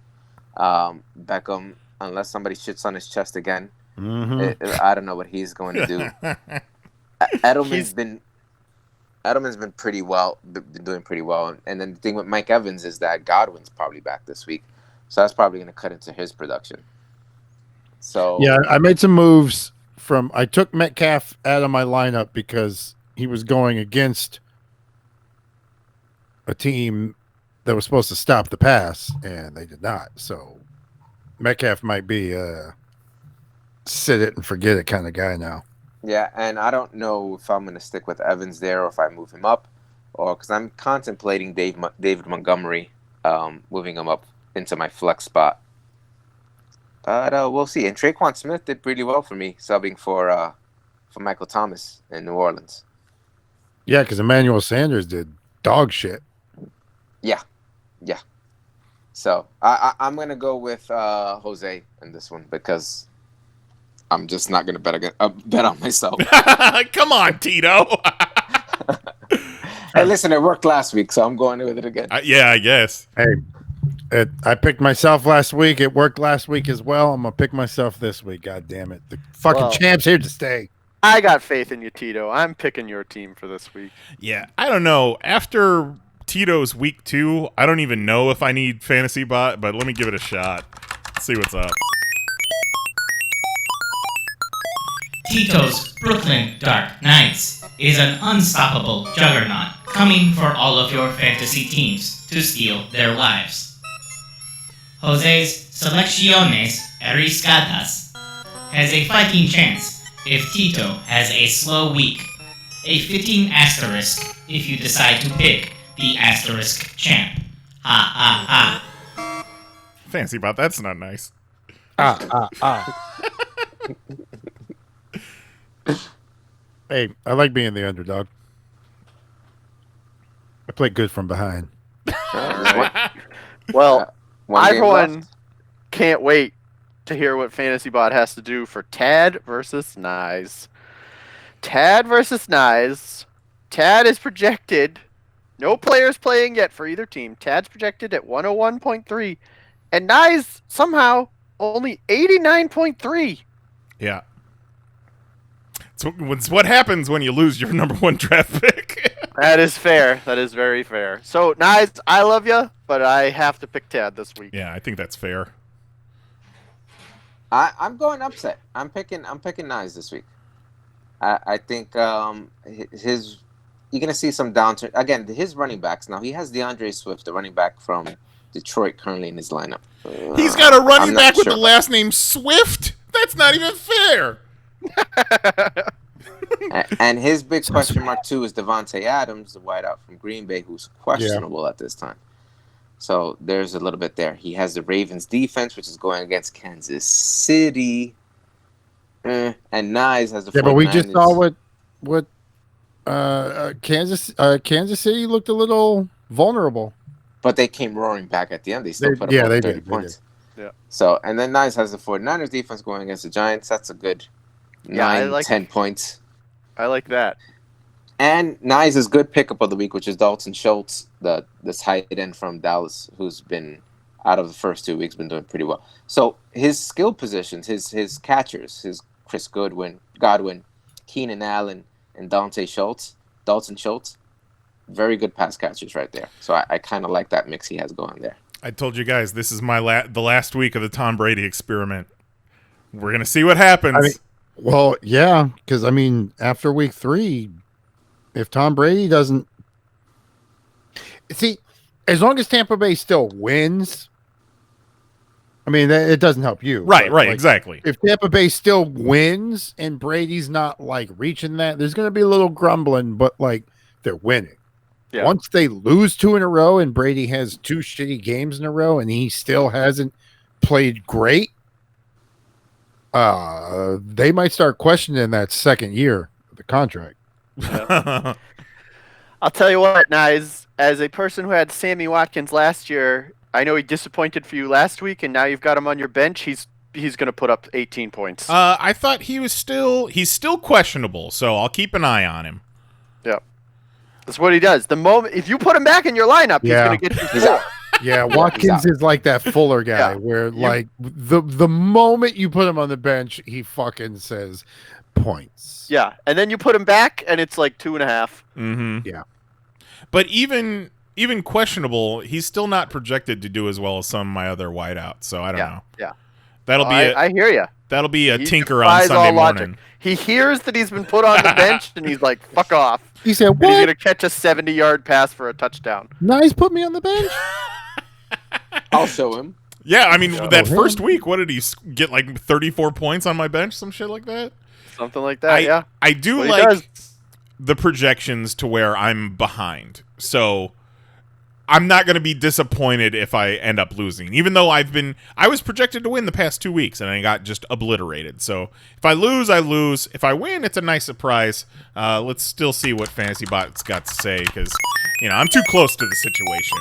Beckham, unless somebody shits on his chest again, I don't know what he's going to do. Edelman's been pretty well, been doing pretty well. And then the thing with Mike Evans is that Godwin's probably back this week, so that's probably going to cut into his production. So Yeah, I made some moves I took Metcalf out of my lineup because he was going against a team that was supposed to stop the pass, and they did not. So Metcalf might be a sit it and forget it kind of guy now. yeah, and I don't know if I'm going to stick with Evans there or if I move him up, or because I'm contemplating David Montgomery, moving him up into my flex spot. But we'll see. And Traquan Smith did pretty well for me, subbing for Michael Thomas in New Orleans. Yeah, because Emmanuel Sanders did dog shit. Yeah. So I'm gonna go with Jose in this one because I'm just not gonna bet on myself. Come on, Tito. Hey, listen, it worked last week, so I'm going with it again. Yeah, I guess. Hey, I picked myself last week. It worked last week as well. I'm gonna pick myself this week. God damn it! The fucking champ's here to stay. I got faith in you, Tito. I'm picking your team for this week. Yeah, I don't know. After Tito's week 2, I don't even know if I need FantasyBot, but let me give it a shot. Let's see what's up. Tito's Brooklyn Dark Knights is an unstoppable juggernaut coming for all of your fantasy teams to steal their lives. Jose's Selecciones Arriscadas has a fighting chance if Tito has a slow week. A fitting asterisk if you decide to pick the asterisk champ. Ha ha ha. Fancy Bot, that's not nice. Hey, I like being the underdog. I play good from behind. Well, One I game for one left. can't wait to hear what FantasyBot has to do for Tad versus Nyes. Tad versus Nyes. Tad is projected. No players playing yet for either team. Tad's projected at 101.3, and Nyes somehow only 89.3. Yeah. It's what happens when you lose your number 1 draft pick. That is fair. That is very fair. So, Nyes, I love you, but I have to pick Tad this week. Yeah, I think that's fair. I'm going upset. I'm picking Nyes this week. I think his you're gonna see some downturn again. His running backs now. He has DeAndre Swift, the running back from Detroit, currently in his lineup. He's got a running I'm not back with sure the last name Swift. That's not even fair. And his big question mark too is Devontae Adams, the wideout from Green Bay, who's questionable at this time. So there's a little bit there. He has the Ravens defense, which is going against Kansas City. And Nyes has the 49ers. Yeah, but we just saw what Kansas City looked a little vulnerable. But they came roaring back at the end. They still put up yeah, over they 30 did, they points. did. Yeah. So, and then Nyes has the 49ers defense going against the Giants. That's a good 10 points. I like that. And Nyes' good pickup of the week, which is Dalton Schultz, the tight end from Dallas, who's been out of the first 2 weeks, been doing pretty well. So his skill positions, his catchers, his Chris Godwin, Keenan Allen, and Dalton Schultz, very good pass catchers right there. So I kind of like that mix he has going there. I told you guys this is the last week of the Tom Brady experiment. We're gonna see what happens. Well, yeah, because after week 3, if Tom Brady doesn't see, as long as Tampa Bay still wins, it doesn't help you. Right, But, exactly. If Tampa Bay still wins and Brady's not reaching that, there's going to be a little grumbling, but they're winning. Yeah. Once they lose 2 in a row and Brady has 2 shitty games in a row and he still hasn't played great, they might start questioning that second year of the contract. I'll tell you what, Nyes, as a person who had Sammy Watkins last year, I know he disappointed for you last week, and now you've got him on your bench. He's going to put up 18 points. I thought he's still questionable, so I'll keep an eye on him. Yeah. That's what he does. The moment if you put him back in your lineup, he's going to get you 4. Yeah, Watkins is like that Fuller guy where the moment you put him on the bench, he fucking says points. Yeah, and then you put him back, and it's 2.5. Mm-hmm. Yeah. But even questionable, he's still not projected to do as well as some of my other wideouts, so I don't know. Yeah. I hear you. That'll be a He tinker on defies Sunday all logic. morning. He hears that he's been put on the bench, and he's like, fuck off. He said, And he's what? going to catch a 70-yard pass for a touchdown. Nice, put me on the bench. I'll show him. Yeah, that him. first week, what did he get, 34 points on my bench, some shit like that? Something like that, yeah. I do That's what he does. the projections to where I'm behind. So I'm not going to be disappointed if I end up losing, even though I was projected to win the past 2 weeks and I got just obliterated. So if I lose, I lose. If I win, it's a nice surprise. Let's still see what FantasyBot's got to say because, I'm too close to the situation.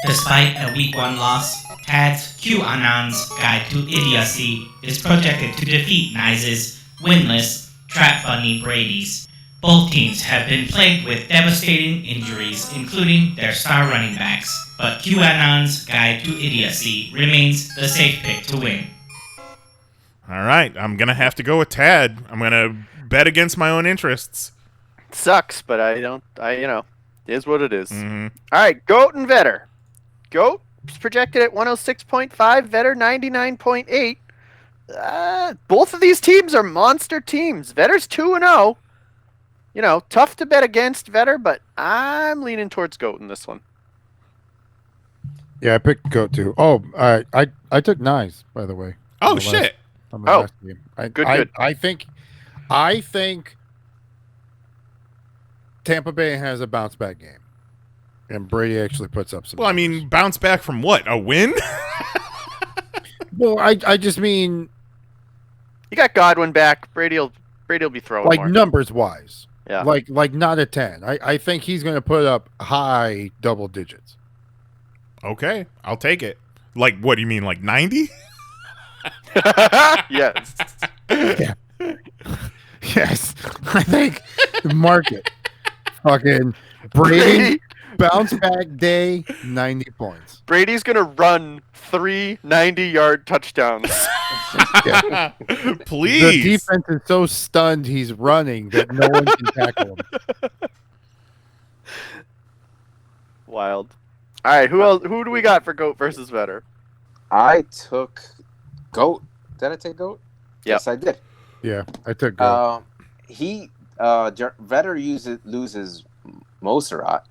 Despite a week 1 loss, Tad's QAnon's Guide to Idiocy is projected to defeat Nyes' winless Trap Bunny Brady's. Both teams have been plagued with devastating injuries, including their star running backs, but QAnon's Guide to Idiocy remains the safe pick to win. All right, I'm going to have to go with Tad. I'm going to bet against my own interests. It sucks, but it is what it is. Mm-hmm. All right, Goat and Vetter. Goat is projected at 106.5, Vetter 99.8. Both of these teams are monster teams. Vetter's 2-0. You know, tough to bet against Vetter, but I'm leaning towards Goat in this one. Yeah, I picked Goat too. Oh, I took Nyes, by the way. Oh shit! On the Oh, last game. good. I think Tampa Bay has a bounce back game, and Brady actually puts up some. Well, I mean, bounce back from what? A win? Well, I just mean You got Godwin back. Brady'll be throwing like more. numbers wise. Yeah. Like not a 10. I think he's going to put up high double digits. Okay, I'll take it. Like, what do you mean? Like 90? Yes. Yeah. Yes. I think market fucking Brady bounce back day 90 points. Brady's gonna run 3 90-yard touchdowns. Yeah. Please. The defense is so stunned he's running that no one can tackle him. Wild. All right, who do we got for Goat versus Vetter? I took Goat. Did I take Goat? Yep. Yes, I did. Yeah, I took Goat. Vetter loses Moserat.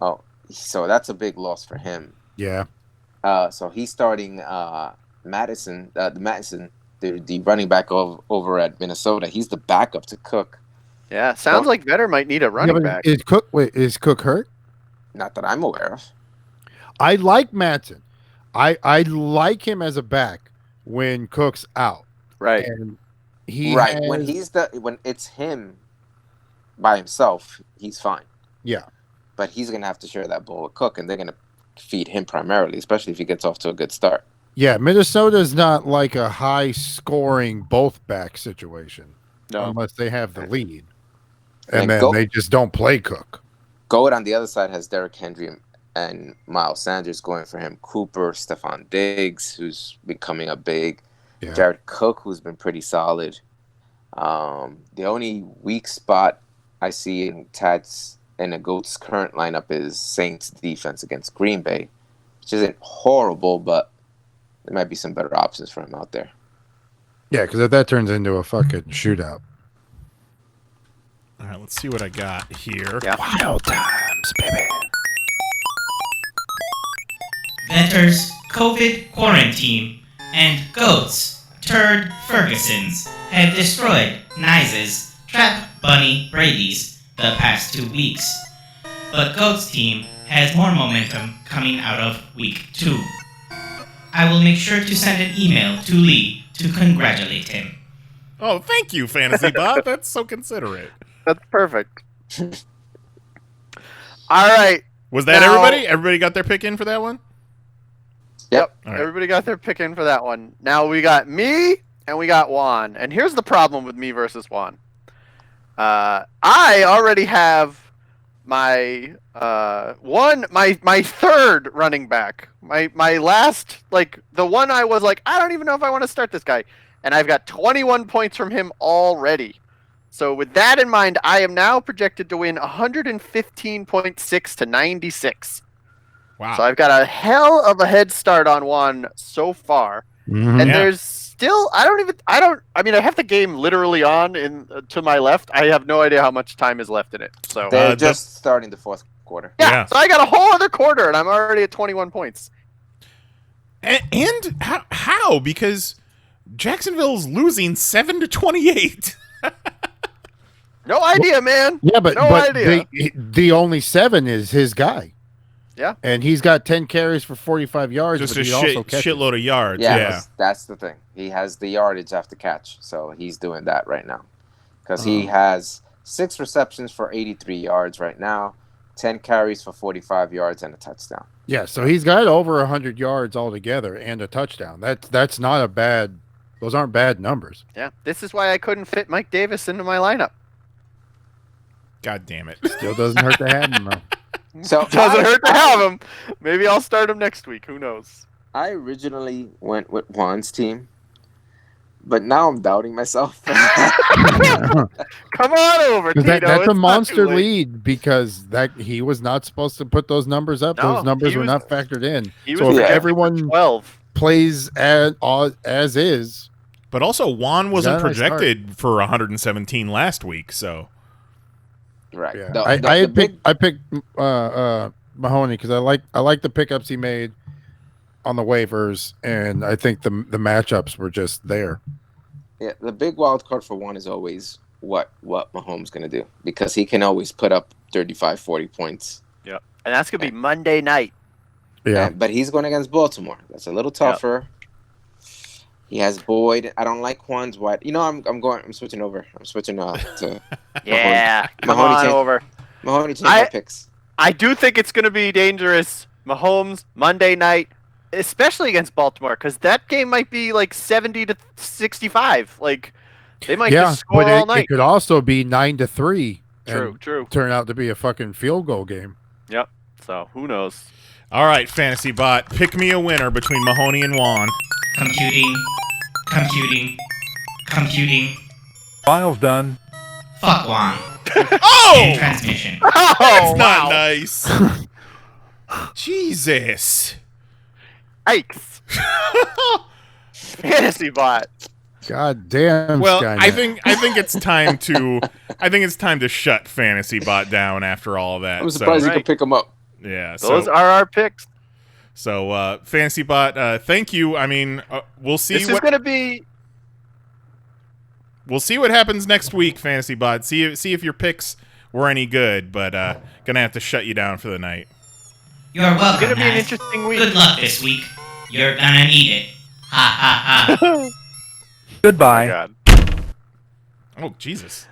Oh, so that's a big loss for him. Yeah. So he's starting Madison, the running back over at Minnesota. He's the backup to Cook. Yeah, sounds like Vetter might need a running back. Is Cook hurt? Not that I'm aware of. I like Madsen. I like him as a back when Cook's out. Right. And when it's him by himself, he's fine. Yeah. But he's gonna have to share that ball with Cook, and they're gonna feed him primarily, especially if he gets off to a good start. Yeah, Minnesota's not like a high scoring both back situation. No. Unless they have the lead. And And then they just don't play Cook. Goat on the other side has Derrick Henry and Miles Sanders going for him. Cooper, Stephon Diggs, who's becoming a big. Yeah. Jared Cook, who's been pretty solid. The only weak spot I see in the Goat's current lineup is Saints defense against Green Bay, which isn't horrible, but there might be some better options for him out there. Yeah, because if that turns into a fucking shootout. All right, let's see what I got here. Yeah. Wild times, baby. Vetter's COVID quarantine and Goat's Turd Ferguson's have destroyed Nice's Trap Bunny Brady's the past 2 weeks. But Goat's team has more momentum coming out of week 2. I will make sure to send an email to Lee to congratulate him. Oh, thank you, Fantasy Bob. That's so considerate. That's perfect. All right. Was that Now- everybody? Everybody got their pick in for that one? Yep. All right. Everybody got their pick in for that one. Now we got me and we got Juan. And here's the problem with me versus Juan. I already have my my third running back. My last, like, the one I was like, I don't even know if I want to start this guy. And I've got 21 points from him already. So with that in mind, I am now projected to win 115.6 to 96. Wow. So I've got a hell of a head start on Juan so far. Mm-hmm. And Yeah. there's still, I have the game literally on to my left. I have no idea how much time is left in it. So They're the- just starting the fourth quarter. yeah, so I got a whole other quarter and I'm already at 21 points. And how? Because Jacksonville's losing 7-28. No idea, man. Yeah, but No idea. the only 7 is his guy. Yeah. And he's got 10 carries for 45 yards. Just but a he also catches. shitload of yards. Yeah, Yeah. that's the thing. He has the yardage after catch, so he's doing that right now. Because he has 6 receptions for 83 yards right now, 10 carries for 45 yards, and a touchdown. Yeah, so he's got over 100 yards altogether and a touchdown. That's not a bad. Those aren't bad numbers. Yeah, this is why I couldn't fit Mike Davis into my lineup. God damn it. Still doesn't hurt to have him though. So Doesn't hurt to have him. Maybe I'll start him next week. Who knows? I originally went with Juan's team, but now I'm doubting myself. Come on over, Tito. That's It's a not monster too late. lead because that he was not supposed to put those numbers up. No, those numbers he were was- not factored in. He was So if projected for everyone 12. plays as is. But also, Juan wasn't Is that a nice projected for 117 last week, so Right. Yeah, I picked Mahoney because I like the pickups he made on the waivers, and I think the matchups were just there. Yeah, the big wild card for Juan is always what Mahomes going to do, because he can always put up 35, 40 points. Yep. And that's going to be Monday night. Yeah, But he's going against Baltimore. That's a little tougher. He has Boyd. I don't like Juan's wide. I'm switching over. I'm switching to Yeah, come Mahoney on changed- over. Mahoney changed my picks. I do think it's going to be dangerous. Mahomes, Monday night, especially against Baltimore, because that game might be like 70-65. Like, they might just score but all it night. could also be 9-3. True. Turn out to be a fucking field goal game. Yep. So, who knows? all right, Fantasy Bot, pick me a winner between Mahoney and Juan. Computing. File's done. Fuck Juan. Oh, Transmission. Oh, that's not nice. Jesus. Yikes. Fantasy bot. God damn. Well, Skynet. I think it's time to shut Fantasy Bot down after all that. I'm surprised you Right. can pick him up. Yeah, Those so are our picks. Fantasy Bot, thank you. I mean, we'll see This is going to be... we'll see what happens next week, Fantasy Bot. See if your picks were any good, but gonna have to shut you down for the night. You're welcome, It's going to be an guys. interesting week. Good luck this week. You're gonna need it. Ha ha ha. Goodbye. God. Oh, Jesus.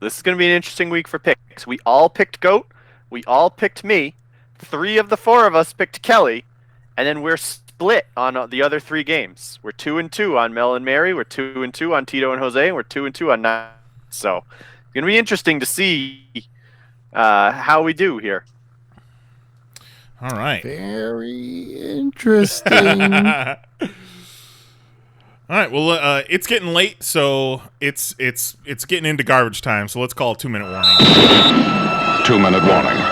This is going to be an interesting week for picks. We all picked GOAT. We all picked me. 3 of the 4 of us picked Kelly. And then we're split on the other 3 games. We're 2-2 on Mel and Mary. We're 2-2 on Tito and Jose. And we're 2-2 on Nine. So it's going to be interesting to see how we do here. All right. Very interesting. All right. Well, it's getting late, so it's getting into garbage time. So let's call a 2-minute warning. 2-minute warning.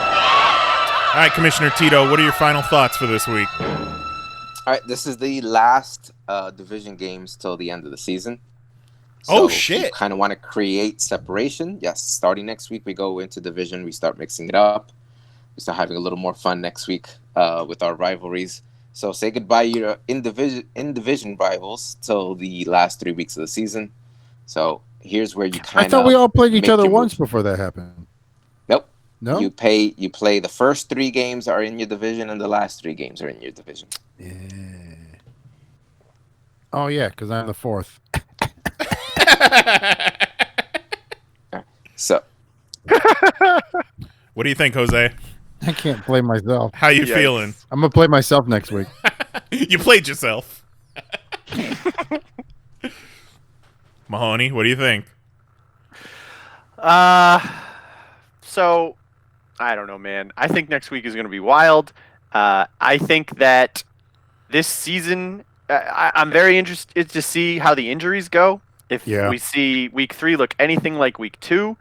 All right, Commissioner Tito, what are your final thoughts for this week? All right, this is the last division games till the end of the season. Oh, shit. Kind of want to create separation. Yes, starting next week, we go into division. We start mixing it up. We start having a little more fun next week with our rivalries. So say goodbye to your in division rivals till the last 3 weeks of the season. So here's where you kind I of. thought we all played each make other your once move. before that happened. Nope. No. You play the first 3 games are in your division, and the last 3 games are in your division. Yeah. Oh yeah, because I'm the 4th. So What do you think, Jose? I can't play myself. How you Yikes. feeling? I'm gonna play myself next week. You played yourself. Mahoney, what do you think? So I don't know, man. I think next week is going to be wild. I think that this season, I'm very interested to see how the injuries go. If we see week 3 look anything like week 2,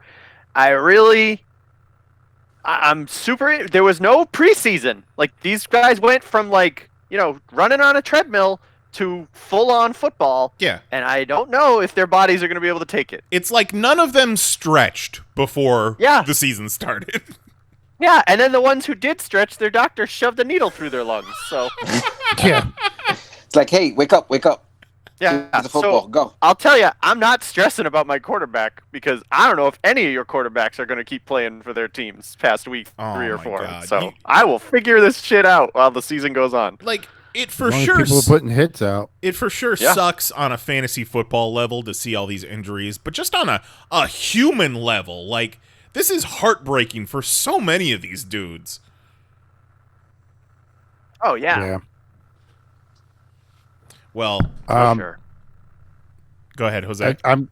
I'm super. There was no preseason. Like, these guys went from running on a treadmill to full-on football. Yeah. And I don't know if their bodies are going to be able to take it. It's like none of them stretched before the season started. Yeah, and then the ones who did stretch, their doctor shoved a needle through their lungs. So Yeah. it's like, hey, wake up. yeah, The football, go. I'll tell you, I'm not stressing about my quarterback because I don't know if any of your quarterbacks are going to keep playing for their teams past week 3 or 4. God. So I will figure this shit out while the season goes on. Like, it for Only sure. people are putting hits out. It for sure sucks on a fantasy football level to see all these injuries, but just on a human level, like, this is heartbreaking for so many of these dudes. Oh yeah, Yeah. Well, for sure. go ahead, Jose. I'm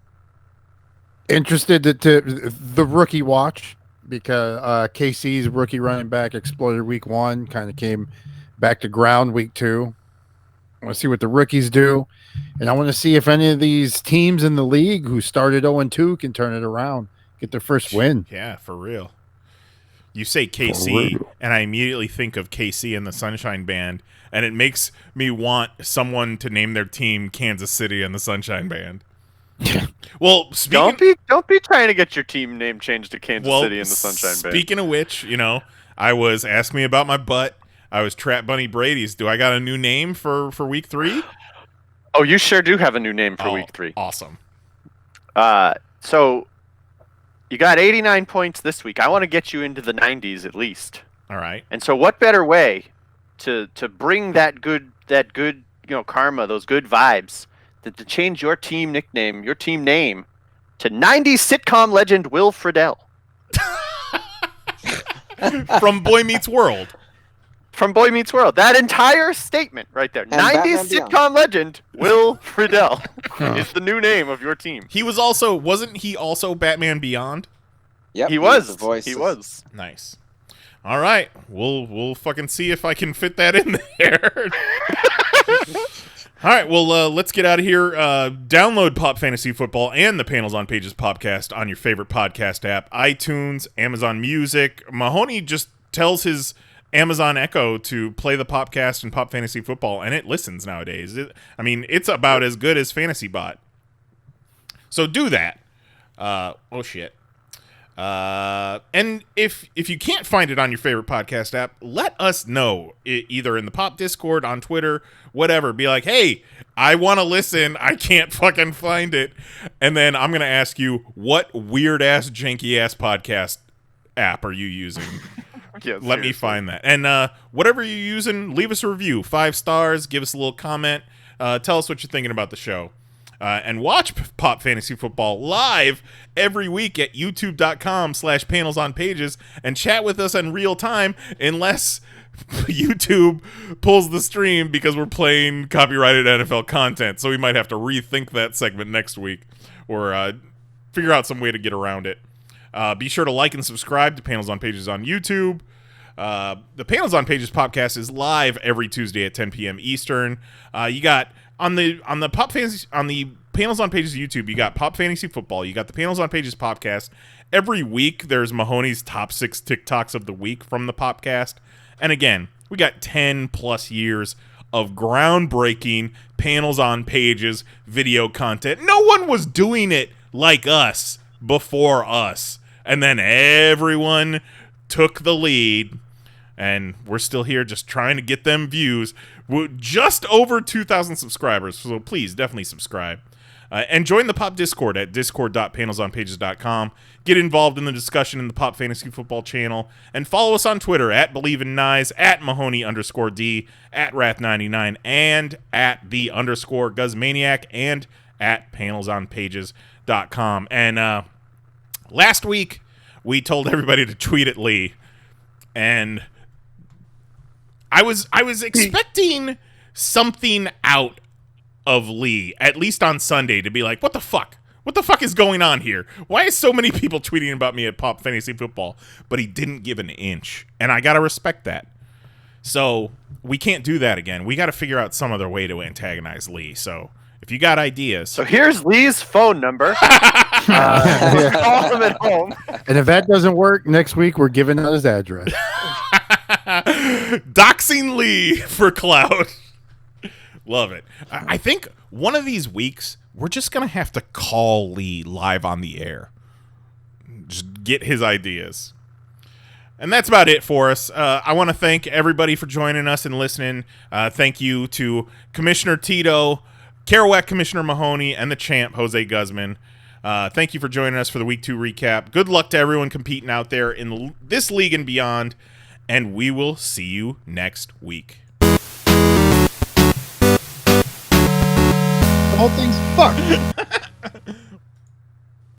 interested to the rookie watch because KC's rookie running back exploded week 1, kind of came back to ground week 2. I want to see what the rookies do, and I want to see if any of these teams in the league who started 0-2 can turn it around, get their first win. Yeah, for real. You say KC, and I immediately think of KC and the Sunshine Band, and it makes me want someone to name their team Kansas City and the Sunshine Band. Well, don't be trying to get your team name changed to Kansas City and the Sunshine Band. Speaking of which, I was asked me about my butt. I was Trap Bunny Brady's. Do I got a new name for week 3? Oh, you sure do have a new name for week 3. Awesome. So you got 89 points this week. I want to get you into the 90s at least. All right. And so what better way to bring that good karma, those good vibes, than to change your team nickname, your team name to 90s sitcom legend Will Friedle. From Boy Meets World. From Boy Meets World. That entire statement right there. 90s sitcom legend Will Friedle is the new name of your team. Wasn't he also Batman Beyond? Yep. He was. The voice. He was. Nice. All right. We'll fucking see if I can fit that in there. All right, well, let's get out of here. Download Pop Fantasy Football and the Panels on Pages podcast on your favorite podcast app, iTunes, Amazon Music. Mahoney just tells his Amazon Echo to play the Popcast and Pop Fantasy Football, and it listens nowadays. It's about as good as Fantasy Bot. So do that. Oh, shit. And if you can't find it on your favorite podcast app, let us know, either in the Pop Discord, on Twitter, whatever. Be like, hey, I want to listen. I can't fucking find it. And then I'm going to ask you, what weird-ass, janky-ass podcast app are you using? Yeah, let me find that. And whatever you're using, leave us a review. 5 stars. Give us a little comment. Tell us what you're thinking about the show. And watch Pop Fantasy Football live every week at youtube.com/panelsonpages and chat with us in real time, unless YouTube pulls the stream because we're playing copyrighted NFL content. So we might have to rethink that segment next week or figure out some way to get around it. Be sure to like and subscribe to Panels on Pages on YouTube. The Panels on Pages podcast is live every Tuesday at 10 p.m. Eastern. You got on the Pop Fantasy, on the Panels on Pages YouTube, you got Pop Fantasy Football. You got the Panels on Pages podcast. Every week, there's Mahoney's top 6 TikToks of the week from the Popcast. And again, we got 10 plus years of groundbreaking Panels on Pages video content. No one was doing it like us before us. And then everyone took the lead. And we're still here just trying to get them views. We're just over 2,000 subscribers, so please definitely subscribe. And join the Pop Discord at discord.panelsonpages.com. Get involved in the discussion in the Pop Fantasy Football channel. And follow us on Twitter at BelieveInNies, at Mahoney_D, at Wrath99, and at @the_Guzmaniac, and at PanelsOnPages.com. And last week, we told everybody to tweet at Lee. And I was expecting something out of Lee, at least on Sunday, to be like, what the fuck? What the fuck is going on here? Why is so many people tweeting about me at Pop Fantasy Football? But he didn't give an inch, and I gotta respect that. So we can't do that again. We gotta figure out some other way to antagonize Lee. So if you got ideas, so here's Lee's phone number. Call him at home. And if that doesn't work, next week we're giving out his address. Doxing Lee for clout. Love it. I think one of these weeks we're just gonna have to call Lee live on the air. Just get his ideas. And that's about it for us. I want to thank everybody for joining us and listening. Thank you to Commissioner Tito, Kerouac Commissioner Mahoney, and the champ, Jose Guzman. Thank you for joining us for the Week 2 recap. Good luck to everyone competing out there in this league and beyond. And we will see you next week. The whole thing's fucked.